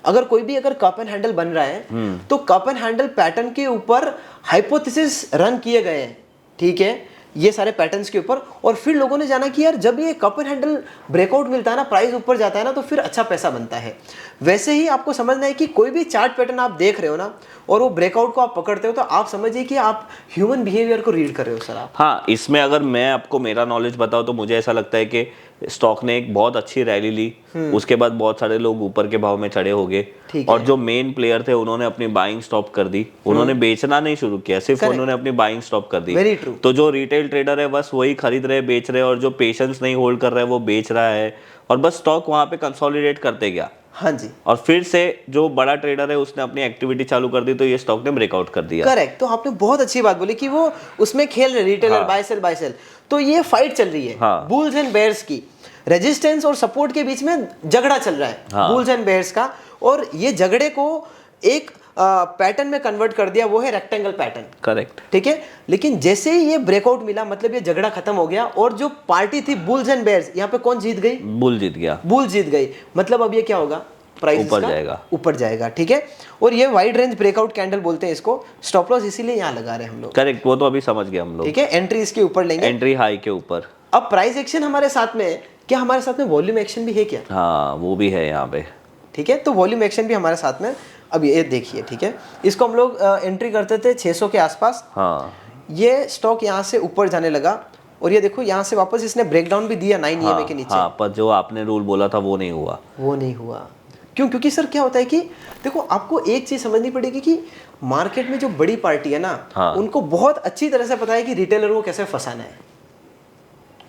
अगर कोई भी अगर कप एंड हैंडल बन रहा है तो कप एंड हैंडल पैटर्न के ऊपर हाइपोथेसिस रन किए गए हैं, ठीक है, ये सारे पैटर्न्स के ऊपर, और फिर लोगों ने जाना कि यार जब ये कप एंड हैंडल ब्रेकआउट मिलता है ना, प्राइस ऊपर जाता है ना, तो फिर अच्छा पैसा बनता है। वैसे ही आपको समझना है कि कोई भी चार्ट पैटर्न आप देख रहे हो ना और वो ब्रेकआउट को आप पकड़ते हो, तो आप समझिए कि आप ह्यूमन बिहेवियर को रीड कर रहे हो सर आप। हाँ, इसमें अगर मैं आपको मेरा नॉलेज बताऊं तो मुझे ऐसा लगता है कि स्टॉक ने एक बहुत अच्छी रैली ली, उसके बाद बहुत सारे लोग ऊपर के भाव में चढ़े हो गए, और जो मेन प्लेयर थे उन्होंने अपनी बाइंग स्टॉप कर दी, उन्होंने बेचना नहीं शुरू किया, सिर्फ उन्होंने अपनी बाइंग स्टॉप कर दी। Very true. तो जो रिटेल ट्रेडर है बस वही खरीद रहे बेच रहे, और जो पेशेंस नहीं होल्ड कर रहा है वो बेच रहा है, और बस स्टॉक वहां पे कंसोलिडेट करते गया। हाँ जी, और फिर से जो बड़ा ट्रेडर है उसने अपनी एक्टिविटी चालू कर दी, तो ये स्टॉक ने ब्रेकआउट कर दिया। करेक्ट। तो आपने बहुत अच्छी बात बोली कि वो उसमें खेल रहे रिटेलर, बाय सेल। तो ये फाइट चल रही है बुल्स एंड बेयर्स की, रेजिस्टेंस और सपोर्ट के बीच में झगड़ा चल रहा है बुल्स एंड बेयर्स का, और ये झगड़े को एक पैटर्न में कन्वर्ट कर दिया, वो है रेक्टेंगल पैटर्न। करेक्ट, ठीक है, लेकिन जैसे ही ये ब्रेकआउट मिला, मतलब ये झगड़ा खत्म हो गया, और जो पार्टी थी बुल्स एंड बेयर्स, यहाँ पे कौन जीत गई? बुल जीत गया। बुल जीत गई। मतलब अब ये क्या होगा? प्राइस ऊपर जाएगा, ऊपर जाएगा, ठीक है। और ये वाइड रेंज ब्रेकआउट कैंडल बोलते हैं इसको, स्टॉप लॉस इसीलिए यहाँ लगा रहे हैं हम लोग। करेक्ट, वो तो अभी समझ गए हम लोग। ठीक है, एंट्री इसके ऊपर लेंगे, एंट्री हाई के ऊपर। अब प्राइस एक्शन हमारे साथ में है क्या? हमारे साथ में वॉल्यूम एक्शन भी है क्या? हाँ, वो भी है यहाँ पे। ठीक है, तो वॉल्यूम एक्शन भी हमारे साथ में। अब ये देखिए, ठीक है, इसको हम लोग एंट्री करते थे 600 के आसपास। हाँ, ये स्टॉक यहाँ से ऊपर जाने लगा, और ये देखो यहाँ से वापस इसने ब्रेकडाउन भी दिया 9 EMA के नीचे। हाँ, पर जो आपने रूल बोला था वो नहीं हुआ। वो नहीं हुआ क्यों? क्योंकि सर क्या होता है कि देखो, आपको एक चीज समझनी पड़ेगी कि मार्केट में जो बड़ी पार्टी है ना, उनको बहुत अच्छी तरह से पता है कि रिटेलर को कैसे फंसाना है।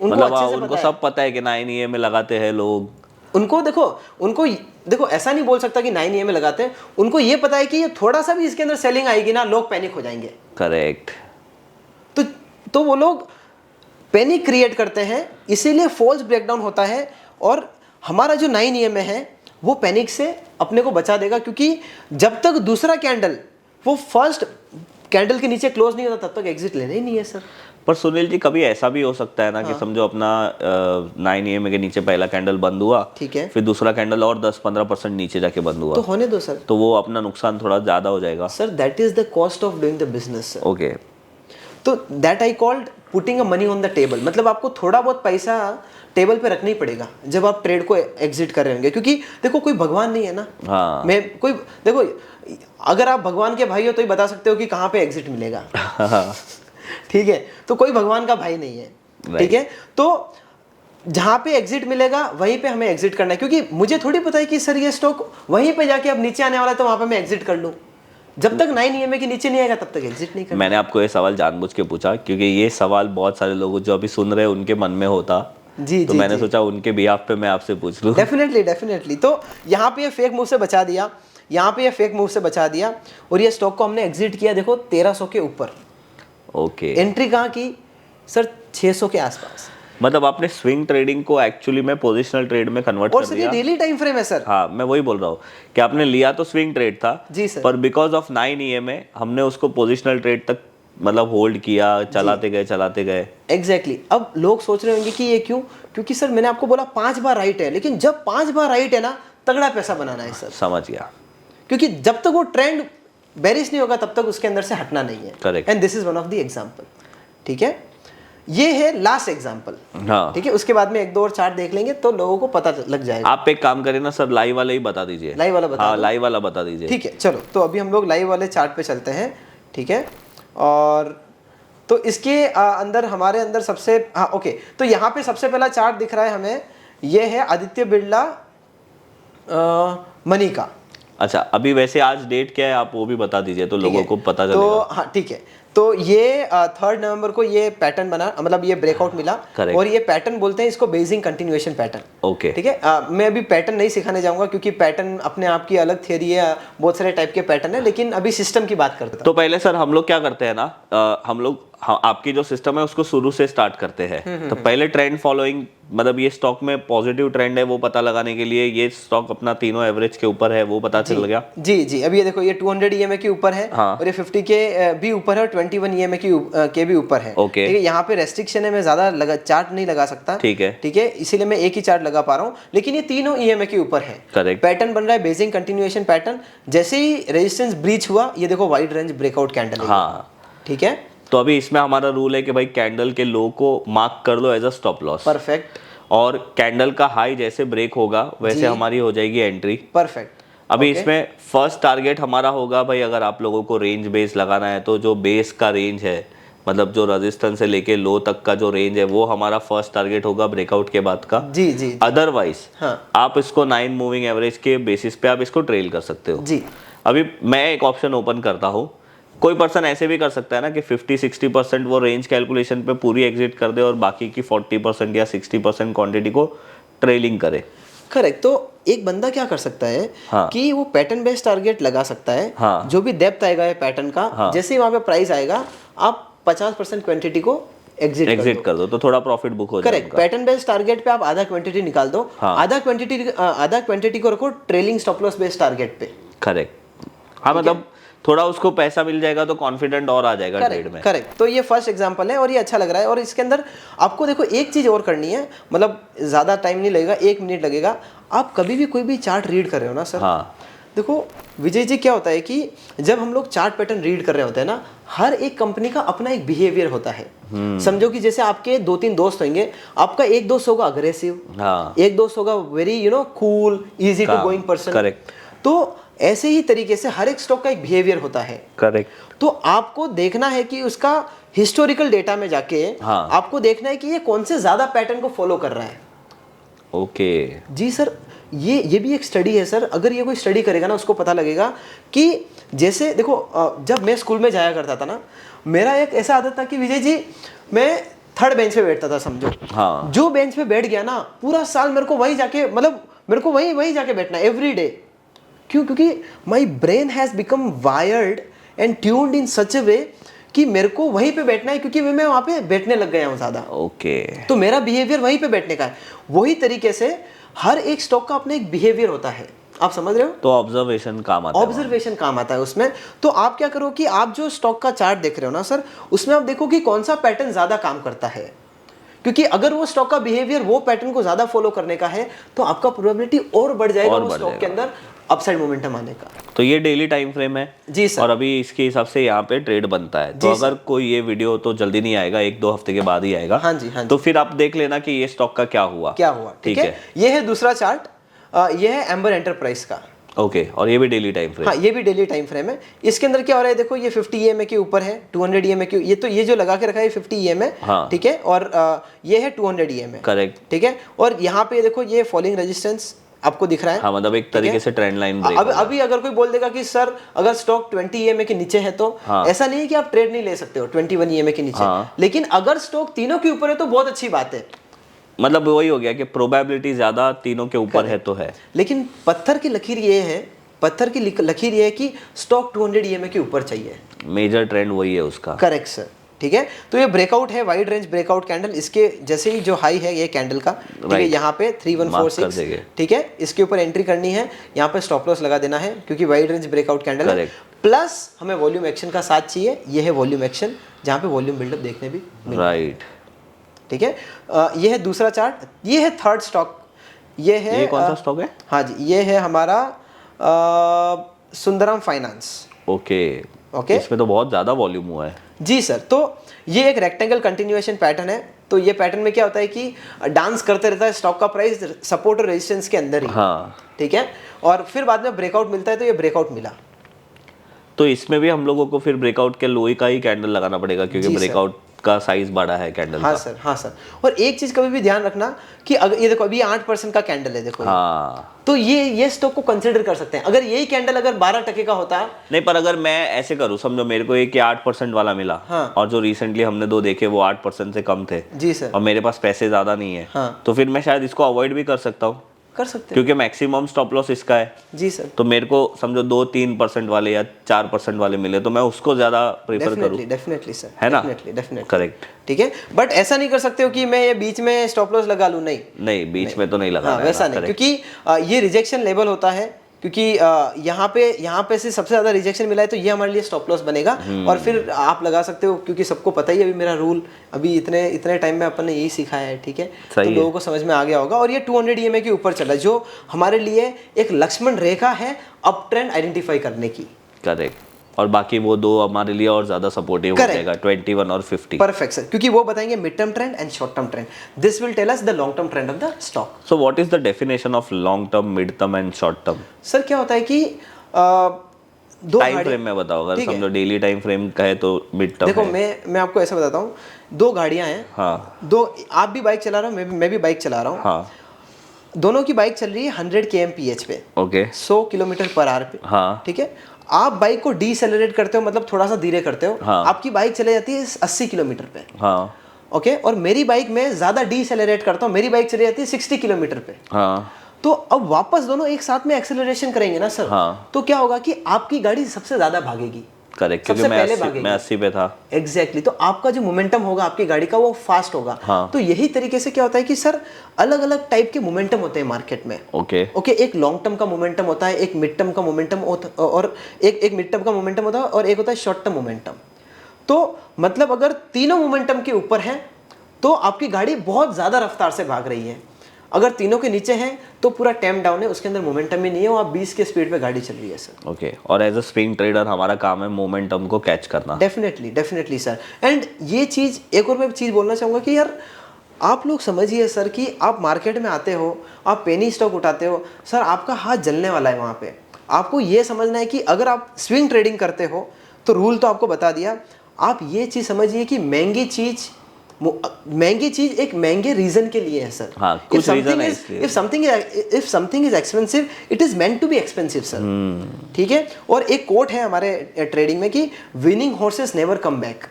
उनको मतलब अच्छे से उनको पता सब पता है कि 9 EMA लगाते हैं लोग। उनको देखो ऐसा नहीं बोल सकता कि 9 EMA लगाते हैं, उनको ये पता है कि ये थोड़ा सा भी इसके अंदर सेलिंग आएगी ना, लोग पैनिक हो जाएंगे। करेक्ट। तो वो लोग पैनिक क्रिएट करते हैं, इसीलिए फॉल्स ब्रेकडाउन होता है, और हमारा जो 9 EMA है वो पैनिक से अपने को बचा देगा, क्योंकि जब तक दूसरा कैंडल वो फर्स्ट कैंडल के नीचे क्लोज नहीं होता तब तक एग्जिट लेना ही नहीं है सर। पर सुनील जी, कभी ऐसा भी हो सकता है ना कि समझो अपना 9 EMA के नीचे पहला कैंडल बंद हुआ, ठीक है, फिर दूसरा कैंडल और 10-15% नीचे जाके बंद हुआ, तो होने दो सर, तो वो अपना नुकसान थोड़ा ज्यादा हो जाएगा। Sir that is the cost of doing the business sir. Okay, तो that I called putting a money on the table. मतलब आपको थोड़ा बहुत पैसा टेबल पे रखना ही पड़ेगा जब आप ट्रेड को एग्जिट कर रहे होंगे, क्योंकि देखो कोई भगवान नहीं है ना। हाँ, मैं कोई देखो, अगर आप भगवान के भाई हो तो ही बता सकते हो कि कहाँ पे एग्जिट मिलेगा। ठीक है, तो कोई भगवान का भाई नहीं है, ठीक है, तो जहां पे एग्जिट मिलेगा वहीं पे हमें एग्जिट करना है, क्योंकि मुझे थोड़ी पता है कि सर ये स्टॉक वहीं पे जाके अब नीचे आने वाला है तो वहां पे मैं एग्जिट कर लूं। जब तक 9 EMA के नीचे नहीं आएगा तब तक एग्जिट नहीं करना। मैंने आपको ये सवाल जानबूझ के पूछा क्योंकि ये सवाल बहुत सारे लोग जो अभी सुन रहे हैं उनके मन में होता, जी, तो जी, मैंने जी। सोचा उनके बिहाफ पे मैं आपसे पूछ लूं। डेफिनेटली। तो यहाँ पे ये फेक मूव से बचा दिया, यहाँ पे ये फेक मूव से बचा दिया, और ये स्टॉक को हमने एग्जिट किया देखो 1300 के ऊपर। ओके, एंट्री कहाँ की सर? 600 के आसपास। मतलब आपने स्विंग ट्रेडिंग को एक्चुअली में पोजिशनल ट्रेड में कन्वर्ट और कर सर ये दिया। डेली टाइम फ्रेम है सर। हाँ, मैं वही बोल रहा हूँ कि आपने लिया तो स्विंग ट्रेड था जी सर, पर बिकॉज ऑफ 9 EMA हमने उसको पोजिशनल ट्रेड तक मतलब होल्ड किया, चलाते गए। एग्जैक्टली। अब लोग सोच रहे होंगे कि ये क्यों? क्योंकि सर मैंने आपको बोला 5 बार राइट है, लेकिन जब 5 बार राइट है ना, तगड़ा पैसा बनाना है सर। समझ गया। क्योंकि जब तक वो ट्रेंड बेरिश नहीं होगा तब तक उसके अंदर से हटना नहीं है। Correct. And this is one of the example. ठीक है, ये है लास्ट एग्जांपल। हाँ, ठीक है, उसके बाद में 1-2 और चार्ट देख लेंगे तो लोगों को पता लग जाएगा। आप एक काम करें ना सर, लाइव वाला ही बता दीजिए। लाइव वाला बता हाँ, दूं? लाइव वाला बता दीजिए। ठीक है, चलो तो अभी हम लोग लाइव वाले चार्ट पे चलते हैं। ठीक है, और तो इसके अंदर हमारे अंदर सबसे ओके, तो यहाँ पे सबसे पहला चार्ट दिख रहा है हमें, ये है आदित्य बिरला मनी का। अच्छा, अभी वैसे आज डेट क्या है आप वो भी बता दीजिए तो लोगों को पता चलेगा। तो हाँ ठीक है, तो ये 3 नवंबर को ये पैटर्न बना, मतलब ये ब्रेकआउट मिला। Correct. और ये पैटर्न बोलते हैं इसको बेसिंग कंटिन्यूएशन पैटर्न। ओके, ठीक है, मैं अभी पैटर्न नहीं सिखाने जाऊंगा क्योंकि पैटर्न अपने आप की अलग थियरी है, बहुत सारे टाइप के पैटर्न है, लेकिन अभी सिस्टम की बात करते हैं। तो पहले सर हम लोग क्या करते हैं ना, हम लोग आपकी जो सिस्टम है उसको शुरू से स्टार्ट करते हैं। तो पहले ट्रेंड फॉलोइंग, मतलब ये स्टॉक में पॉजिटिव ट्रेंड है वो पता लगाने के लिए ये स्टॉक अपना तीनों एवरेज के ऊपर है वो पता चल गया। जी, अब ये देखो ये 200 EMA के ऊपर है, हाँ। और ये 50 के भी ऊपर है, 21 EMA के भी ऊपर है। Okay. ठीक है, यहाँ पे रेस्ट्रिक्शन है, मैं ज्यादा चार्ट नहीं लगा सकता। ठीक है, ठीक है, इसीलिए मैं एक ही चार्ट लगा पा रहा हूँ, लेकिन ये तीनों EMA के ऊपर है। करेक्ट। पैटर्न बन रहा है बेसिक कंटिन्यूएशन पैटर्न, जैसे ही रेजिस्टेंस ब्रीच हुआ, ये देखो वाइड रेंज ब्रेकआउट कैंडल है। हाँ, ठीक है, तो अभी इसमें हमारा रूल है कि भाई कैंडल के लो को मार्क कर लो as a stop loss, perfect. और कैंडल का हाई जैसे ब्रेक होगा वैसे हमारी हो जाएगी एंट्री। परफेक्ट। अभी इसमें फर्स्ट टारगेट हमारा होगा भाई, अगर आप लोगों को रेंज बेस लगाना है तो जो बेस का रेंज है, मतलब जो रेजिस्टेंस से लेके लो तक का जो रेंज है, वो हमारा फर्स्ट टारगेट होगा ब्रेकआउट के बाद का। जी। अदरवाइज हाँ। आप इसको 9 मूविंग एवरेज के बेसिस पे आप इसको ट्रेल कर सकते हो जी। अभी मैं एक ऑप्शन ओपन करता हूँ, कोई पर्सन ऐसे भी कर सकता है ना कि 50-60% वो रेंज कैलकुलेशन पे पूरी एग्जिट कर दे और बाकी की 40% या 60% क्वांटिटी को ट्रेलिंग करे। करेक्ट। तो एक बंदा क्या कर सकता है, हाँ। कि वो पैटर्न बेस्ड टारगेट लगा सकता है। हाँ। जो भी डेप्थ आएगा है पैटर्न का, हाँ। जैसे ही वहां पे प्राइस आएगा, आप 50% क्वांटिटी को एग्जिट कर दो तो थोड़ा प्रॉफिट बुक हो जाएगा। करेक्ट। पैटर्न बेस्ड टारगेट पे आप आधा क्वांटिटी निकाल दो। हाँ। आधा क्वांटिटी को रखो trailing stop loss based target पे। करेक्ट। हाँ, मतलब थोड़ा उसको पैसा मिल जाएगा तो कॉन्फिडेंट और आ जाएगा ट्रेड में। करेक्ट। तो ये फर्स्ट एग्जांपल है और ये अच्छा लग रहा है। और इसके अंदर आपको देखो एक चीज और करनी है, मतलब ज्यादा टाइम नहीं लगेगा, 1 मिनट लगेगा। आप कभी भी कोई भी चार्ट रीड कर रहे हो ना सर, हाँ। देखो विजय जी, क्या होता है कि जब हम लोग चार्ट पैटर्न रीड कर रहे होते हैं ना, हर एक कंपनी का अपना एक बिहेवियर होता है। समझो कि जैसे आपके 2-3 दोस्त होंगे, आपका एक दोस्त होगा अग्रेसिव, हाँ। एक दोस्त होगा very cool, easy to going person. Correct. तो ऐसे ही तरीके से हर एक स्टॉक का एक बिहेवियर होता है। करेक्ट। तो आपको देखना है कि उसका हिस्टोरिकल डेटा में जाके हाँ। आपको देखना है कि ये कौन से ज्यादा पैटर्न को फॉलो कर रहा है। ओके। जी सर, ये भी एक स्टडी है सर। अगर ये कोई स्टडी करेगा ना, उसको पता लगेगा कि जैसे देखो, जब मैं स्कूल में जाया करता था ना, मेरा एक ऐसा आदत था कि विजय जी, मैं 3rd बेंच पे बैठता था समझो। हाँ। जो बेंच पे बैठ गया ना, पूरा साल मेरे को वही जाके, मतलब मेरे को वही जाके बैठना एवरी डे। क्यों? क्योंकि my brain has become wired and tuned in such a way कि मेरे को वहीं पे बैठना है, क्योंकि मैं वहां पे बैठने लग गया हूं ज्यादा। ओके। तो मेरा बिहेवियर वहीं पे बैठने का है। वही तरीके से हर एक स्टॉक का अपना एक बिहेवियर होता है, आप समझ रहे हो? तो ऑब्जर्वेशन काम आता है। ऑब्जर्वेशन काम आता है उसमें। तो आप क्या करो कि आप जो स्टॉक का चार्ट देख रहे हो ना सर, उसमें आप देखो कि कौन सा पैटर्न ज्यादा काम करता है। क्योंकि अगर वो स्टॉक का बिहेवियर वो पैटर्न को ज्यादा फॉलो करने का है, तो आपका प्रोबेबिलिटी और बढ़ जाएगा वो स्टॉक के अंदर अपसाइड मोमेंटम आने का। तो ये डेली टाइम फ्रेम है जी सर। और अभी इसके हिसाब से यहाँ पे ट्रेड बनता है। तो अगर कोई ये वीडियो तो जल्दी नहीं आएगा, 1-2 हफ्ते के बाद ही आएगा। हाँ जी, हाँ जी। तो फिर आप देख लेना कि ये स्टॉक का क्या हुआ। ठीक है। ये है दूसरा चार्ट, ये है एम्बर एंटरप्राइज का। ओके। और ये भी डेली टाइम फ्रेम। हाँ, ये भी डेली टाइम फ्रेम है। इसके अंदर क्या हो रहा है, देखो ये 50 EMA के ऊपर है, 200 EMA के, ये जो लगा के रखा है 50 EMA। हाँ। ठीक है। और ये है 200 EMA। करेक्ट। ठीक है। और यहाँ पे देखो ये फॉलिंग रेजिस्टेंस आपको दिख रहा है। हाँ, मतलब एक तरीके से ट्रेंड लाइन ब्रेक। अभी अगर कोई बोल देगा कि सर अगर स्टॉक 20 EMA के नीचे है तो हाँ। ऐसा नहीं है कि आप ट्रेड नहीं ले सकते हो 21 EMA के नीचे। हाँ। लेकिन अगर स्टॉक तीनों के ऊपर है तो बहुत अच्छी बात है। मतलब वही हो गया कि प्रोबेबिलिटी ज्यादा तीनों के ऊपर है तो है। लेकिन पत्थर की लकीर ये है कि स्टॉक 200 EMA के ऊपर चाहिए। मेजर ट्रेंड वही है उसका। Correct sir. ठीक है। तो ये ब्रेकआउट है, वाइड रेंज ब्रेकआउट कैंडल। इसके जैसे ही जो हाई है ये कैंडल का, ठीक है, यहाँ पे 3146, ठीक है, इसके ऊपर एंट्री करनी है। यहाँ पे स्टॉप लॉस लगा देना है क्योंकि वाइड रेंज ब्रेकआउट कैंडल है। प्लस हमें वॉल्यूम एक्शन का साथ चाहिए। ये है वॉल्यूम एक्शन, जहाँ पे वॉल्यूम बिल्डअप देखने भी राइट। ठीक है। ये है दूसरा चार्ट। ये है थर्ड स्टॉक। ये कौन सा स्टॉक है? हाँ जी, ये है हमारा सुंदरम फाइनेंस। ओके। इसमें तो बहुत ज्यादा वॉल्यूम हुआ है। जी सर। तो ये एक रेक्टेंगल कंटिन्यूएशन पैटर्न है। तो ये पैटर्न में क्या होता है कि डांस करते रहता है स्टॉक का प्राइस सपोर्ट और रेजिस्टेंस के अंदर ही। हाँ। ठीक है। और फिर बाद में ब्रेकआउट मिलता है, तो ये ब्रेकआउट मिला। तो इसमें भी हम लोगों को फिर ब्रेकआउट के लो का ही कैंडल लगाना पड़ेगा क्योंकि ब्रेकआउट का साइज बड़ा है कैंडल का। हाँ सर, हाँ सर। और एक चीज कभी भी ध्यान रखना कि अगर ये देखो अभी 8% का कैंडल है, देखो। हाँ। तो ये स्टॉक को कंसिडर कर सकते हैं। अगर यही कैंडल अगर 12% का होता। नहीं, पर अगर मैं ऐसे करूँ, समझो मेरे को एक 8% वाला मिला। हाँ। और जो रिसेंटली हमने 2 देखे वो 8% से कम थे। जी सर। और मेरे पास पैसे ज्यादा नहीं है। हाँ। तो फिर मैं शायद इसको अवॉइड भी कर सकता हूँ। कर सकते हैं क्योंकि मैक्सिमम स्टॉप लॉस इसका है। जी सर। तो मेरे को समझो 2-3% वाले या 4% वाले मिले तो मैं उसको ज्यादा प्रेफर करूँ। डेफिनेटली सर, है ना? Definitely correct. ठीक है। बट ऐसा नहीं कर सकते हो कि मैं ये बीच में स्टॉप लॉस लगा लूं। नहीं, बीच में तो नहीं लगा। वैसा नहीं, क्योंकि ये रिजेक्शन लेवल होता है। क्योंकि यहाँ पे से सबसे ज़्यादा रिजेक्शन मिला है, तो ये हमारे लिए स्टॉप लॉस बनेगा। और फिर आप लगा सकते हो, क्योंकि सबको पता ही है अभी मेरा रूल, अभी इतने टाइम में अपन ने यही सिखाया है, ठीक है, तो लोगों को समझ में आ गया होगा। और ये 200 EMA के ऊपर चला, जो हमारे लिए एक लक्ष्मण रेखा है अप ट्रेंड आइडेंटिफाई करने की। करेक्ट। और बाकी वो दो हमारे लिए और ज्यादा सपोर्टिव हो जाएगा, 21 और 50। परफेक्ट सर, क्योंकि वो बताएंगे mid term trend and short term trend. This will tell us the long term trend of the stock. So what is the definition of long term, mid term and short term? Sir क्या होता है कि दो time frame में बताओ, अगर समझो daily time frame कहे तो मिड टर्म। देखो मैं आपको ऐसा बताता हूँ, दो गाड़ियां हैं। हाँ। दो, आप भी बाइक चला रहे हो, मैं भी बाइक चला रहा हूँ। हाँ। दोनों की बाइक चल रही है 100 kmph पे, ओके, 100 km/h पे। हाँ। ठीक है, आप बाइक को डीसेलरेट करते हो, मतलब थोड़ा सा धीरे करते हो। हाँ। आपकी बाइक चले जाती है 80 किलोमीटर पे। हाँ। ओके, और मेरी बाइक में ज्यादा डीसेलरेट करता हूँ, मेरी बाइक चली जाती है 60 किलोमीटर पे। हाँ। तो अब वापस दोनों एक साथ में एक्सेलरेशन करेंगे ना सर। हाँ। तो क्या होगा कि आपकी गाड़ी सबसे ज्यादा भागेगी। करेक्ट, क्योंकि मैं 80 पे था। एग्जैक्टली, तो आपका जो मोमेंटम होगा आपकी गाड़ी का वो फास्ट होगा। हाँ। तो यही तरीके से क्या होता है कि सर अलग अलग टाइप के मोमेंटम होते हैं मार्केट में। ओके, एक लॉन्ग टर्म का मोमेंटम होता है, एक मिड टर्म का मोमेंटम और एक मिड टर्म का मोमेंटम होता है, और एक होता है शॉर्ट टर्म मोमेंटम। तो मतलब अगर तीनों मोमेंटम के ऊपर है तो आपकी गाड़ी बहुत ज्यादा रफ्तार से भाग रही है। अगर तीनों के नीचे हैं तो पूरा टैम डाउन है, उसके अंदर मोमेंटम ही नहीं है, वो आप 20 के स्पीड पे गाड़ी चल रही है सर। ओके। और एज अ स्विंग ट्रेडर हमारा काम है मोमेंटम को कैच करना। Definitely sir. एंड ये चीज, एक और मैं चीज बोलना चाहूंगा कि यार आप लोग समझिए सर कि आप मार्केट में आते हो, आप पेनी स्टॉक उठाते हो सर, आपका हाथ जलने वाला है वहां पे। आपको ये समझना है कि अगर आप स्विंग ट्रेडिंग करते हो तो रूल तो आपको बता दिया, आप ये चीज समझिए कि महंगी चीज एक महंगे रीजन के लिए है सर। हाँ, कुछ रीजन है इसलिए। If something is expensive, it is meant to be expensive sir. ठीक है, और एक कोट है हमारे ट्रेडिंग में कि winning horses never come back.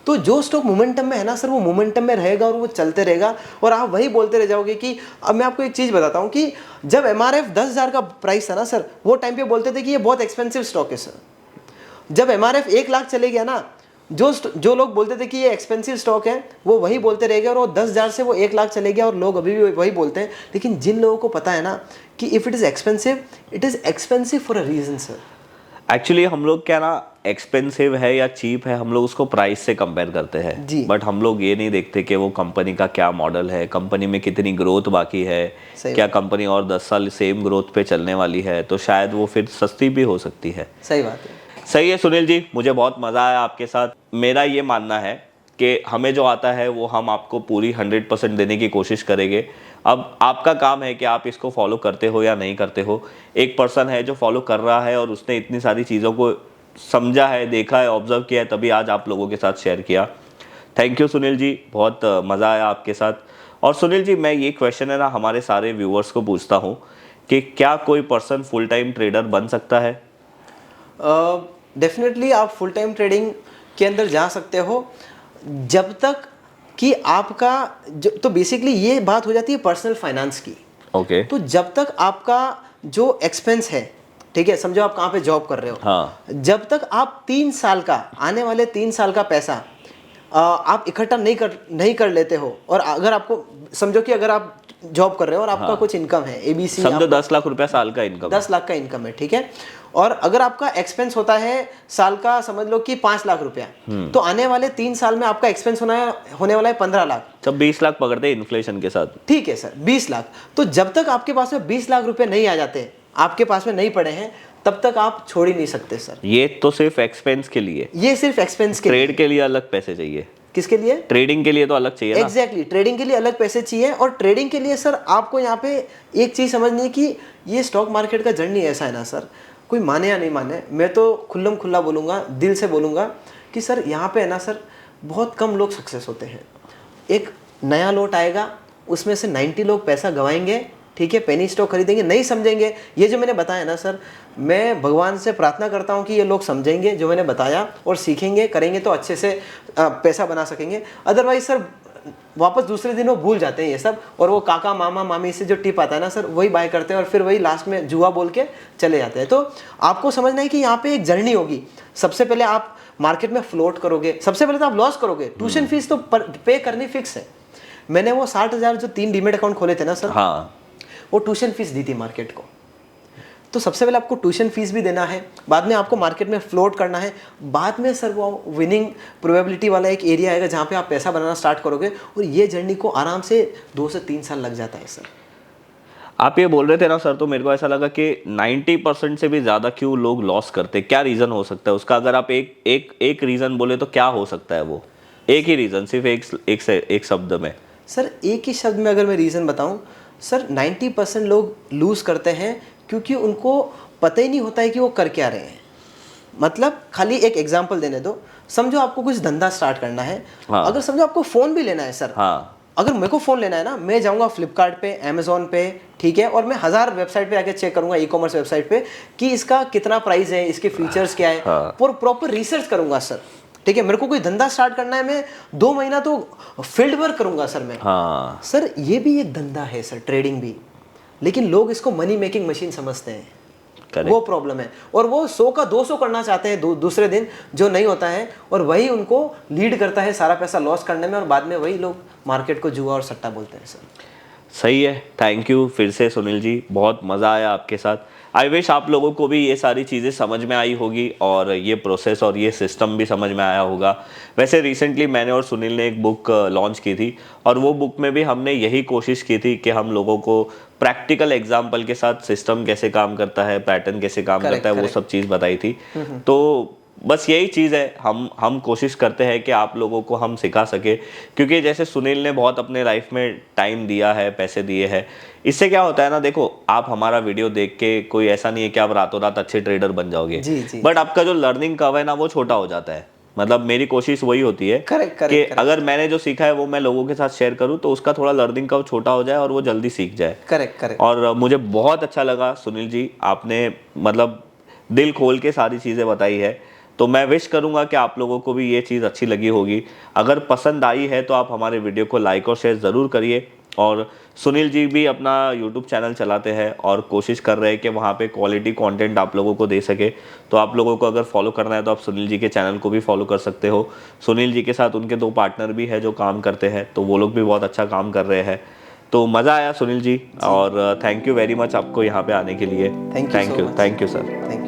तो जो स्टॉक मोमेंटम में है ना सर, वो मोमेंटम में रहेगा और वो चलते रहेगा, और आप वही बोलते रह जाओगे कि अब मैं आपको एक चीज बताता हूँ कि जब MRF 10,000 का प्राइस था ना सर, वो टाइम पे बोलते थे कि ये बहुत एक्सपेंसिव स्टॉक है सर। जब MRF 1 लाख चले गया ना, जो लोग बोलते थे कि ये एक्सपेंसिव स्टॉक है, वो वही बोलते रह गए, और वो 10,000 से वो 1 लाख चले गया, और लोग अभी भी वही बोलते हैं। लेकिन जिन लोगों को पता है ना कि if it is expensive for a reason sir. Actually हम लोग क्या ना, एक्सपेंसिव है या चीप है, हम लोग उसको प्राइस से कंपेयर करते हैं, बट हम लोग ये नहीं देखते कि वो कंपनी का क्या मॉडल है, कंपनी में कितनी ग्रोथ बाकी है, क्या कंपनी और 10 साल सेम ग्रोथ पे चलने वाली है, तो शायद वो फिर सस्ती भी हो सकती है। सही बात है। सही है सुनील जी, मुझे बहुत मज़ा आया आपके साथ। मेरा ये मानना है कि हमें जो आता है वो हम आपको पूरी 100% देने की कोशिश करेंगे। अब आपका काम है कि आप इसको फॉलो करते हो या नहीं करते हो। एक पर्सन है जो फॉलो कर रहा है और उसने इतनी सारी चीज़ों को समझा है, देखा है, ऑब्जर्व किया है, तभी आज आप लोगों के साथ शेयर किया। थैंक यू सुनील जी, बहुत मज़ा आया आपके साथ। और सुनील जी, मैं ये क्वेश्चन है ना हमारे सारे व्यूअर्स को पूछता हूँ कि क्या कोई पर्सन फुल टाइम ट्रेडर बन सकता है? डेफिनेटली आप फुल टाइम ट्रेडिंग के अंदर जा सकते हो, जब तक कि आपका तो बेसिकली ये बात हो जाती है पर्सनल फाइनेंस की। ओके। तो जब तक आपका जो एक्सपेंस है, ठीक है, समझो आप कहाँ पे जॉब कर रहे हो। हाँ। जब तक आप 3 साल का, आने वाले 3 साल का पैसा आप इकट्ठा नहीं कर लेते हो, और अगर आपको समझो कि अगर आप जॉब कर रहे हो और आपका कुछ इनकम है, ABC, समझो 10 लाख रुपया साल का इनकम, 10 लाख का इनकम है, ठीक है, और अगर आपका एक्सपेंस होता है साल का, समझ लो कि 5 लाख रुपया, तो आने वाले 3 साल में आपका एक्सपेंस होने वाला है 15 लाख। जब 20 लाख पकड़ते हैं इन्फ्लेशन के साथ, ठीक है सर, 20 लाख। तो जब तक आपके पास में 20 लाख रुपए नहीं आ जाते, आपके पास में नहीं पड़े हैं, तब तक आप छोड़ ही नहीं सकते सर। ये तो सिर्फ एक्सपेंस के लिए, ये सिर्फ एक्सपेंस के ट्रेड के लिए अलग पैसे चाहिए। किसके लिए? ट्रेडिंग के लिए तो अलग चाहिए ना। एग्जैक्टली, ट्रेडिंग के लिए अलग पैसे चाहिए। और ट्रेडिंग के लिए सर आपको यहाँ पे एक चीज समझनी है कि ये स्टॉक मार्केट का जर्नी ऐसा है ना सर, कोई माने या नहीं माने, मैं तो खुल्लम खुल्ला बोलूँगा, दिल से बोलूँगा कि सर यहाँ पे है ना सर, बहुत कम लोग सक्सेस होते हैं। एक नया लॉट आएगा, उसमें से 90 लोग पैसा गंवाएंगे, ठीक है, पेनी स्टॉक खरीदेंगे, नहीं समझेंगे। ये जो मैंने बताया ना सर, मैं भगवान से प्रार्थना करता हूँ कि ये लोग समझेंगे जो मैंने बताया और सीखेंगे, करेंगे तो अच्छे से पैसा बना सकेंगे। अदरवाइज सर वापस दूसरे दिन वो भूल जाते हैं ये सब, और वो काका मामा मामी से जो टिप आता है ना सर, वही बाय करते हैं और फिर वही लास्ट में जुआ बोल के चले जाते हैं। तो आपको समझना है कि यहाँ पे एक जर्नी होगी। सबसे पहले आप मार्केट में फ्लोट करोगे, सबसे पहले तो आप लॉस करोगे, ट्यूशन फीस तो पे करनी फिक्स है। मैंने वो 60,000 जो 3 डीमेट अकाउंट खोले थे ना सर, हाँ, वो ट्यूशन फीस दी थी मार्केट को। तो सबसे पहले आपको ट्यूशन फीस भी देना है, बाद में आपको मार्केट में फ्लोट करना है, बाद में सर वो विनिंग प्रोबेबिलिटी वाला एक एरिया आएगा जहाँ पे आप पैसा बनाना स्टार्ट करोगे, और ये जर्नी को आराम से 2 से 3 साल लग जाता है सर। आप ये बोल रहे थे ना सर, तो मेरे को ऐसा लगा कि 90% से भी ज़्यादा क्यों लोग लॉस करते, क्या रीज़न हो सकता है उसका? अगर आप एक रीज़न बोले तो क्या हो सकता है वो? एक ही रीज़न, सिर्फ एक शब्द में। सर एक ही शब्द में अगर मैं रीज़न बताऊं सर, 90% लोग लूज़ करते हैं क्योंकि उनको पता ही नहीं होता है कि वो कर क्या रहे हैं। मतलब खाली एक एग्जांपल देने दो, समझो आपको कुछ धंधा स्टार्ट करना है, हाँ। अगर समझो आपको फ़ोन भी लेना है सर, हाँ। अगर मेरे को फ़ोन लेना है ना, मैं जाऊंगा फ्लिपकार्ट पे, अमेज़ॉन पे, ठीक है, और मैं 1000 वेबसाइट पे आके चेक करूंगा, ई कॉमर्स वेबसाइट पे, कि इसका कितना प्राइस है, इसके फीचर्स क्या है, हाँ। प्रॉपर रिसर्च करूंगा सर, ठीक है। मेरे को कोई धंधा स्टार्ट करना है, मैं 2 महीना तो फील्ड वर्क करूंगा सर मैं। हाँ सर ये भी एक धंधा है सर, ट्रेडिंग भी, लेकिन लोग इसको मनी मेकिंग मशीन समझते हैं, Correct. वो प्रॉब्लम है। और वो 100 का 200 करना चाहते हैं दूसरे दिन, जो नहीं होता है, और वही उनको लीड करता है सारा पैसा लॉस करने में, और बाद में वही लोग मार्केट को जुआ और सट्टा बोलते हैं सर। सही है, थैंक यू फिर से सुनील जी, बहुत मज़ा आया आपके साथ। आई विश आप लोगों को भी ये सारी चीज़ें समझ में आई होगी और ये प्रोसेस और ये सिस्टम भी समझ में आया होगा। वैसे रिसेंटली मैंने और सुनील ने एक बुक लॉन्च की थी, और वो बुक में भी हमने यही कोशिश की थी कि हम लोगों को प्रैक्टिकल एग्जाम्पल के साथ सिस्टम कैसे काम करता है, पैटर्न कैसे काम करता है, वो सब चीज़ बताई थी। तो बस यही चीज़ है, हम कोशिश करते हैं कि आप लोगों को हम सिखा सके, क्योंकि जैसे सुनील ने बहुत अपने लाइफ में टाइम दिया है, पैसे दिए हैं। इससे क्या होता है ना, देखो आप हमारा वीडियो देख के कोई ऐसा नहीं है कि आप रातों रात अच्छे ट्रेडर बन जाओगे, बट आपका जो लर्निंग कर्व है ना, वो छोटा हो जाता है। मतलब मेरी कोशिश वही होती है कि अगर मैंने जो सीखा है वो मैं लोगों के साथ शेयर करूं, तो उसका थोड़ा लर्निंग कर्व छोटा हो जाए और वो जल्दी सीख जाए। करेक्ट। और मुझे बहुत अच्छा लगा सुनील जी, आपने मतलब दिल खोल के सारी चीज़ें बताई है। तो मैं विश करूंगा कि आप लोगों को भी ये चीज़ अच्छी लगी होगी। अगर पसंद आई है तो आप हमारे वीडियो को लाइक और शेयर ज़रूर करिए। और सुनील जी भी अपना यूट्यूब चैनल चलाते हैं और कोशिश कर रहे हैं कि वहाँ पे क्वालिटी कंटेंट आप लोगों को दे सके। तो आप लोगों को अगर फॉलो करना है तो आप सुनील जी के चैनल को भी फॉलो कर सकते हो। सुनील जी के साथ उनके 2 पार्टनर भी है जो काम करते हैं, तो वो लोग भी बहुत अच्छा काम कर रहे हैं। तो मज़ा आया सुनील जी, और थैंक यू वेरी मच आपको यहाँ पे आने के लिए। Thank you sir. Thank you.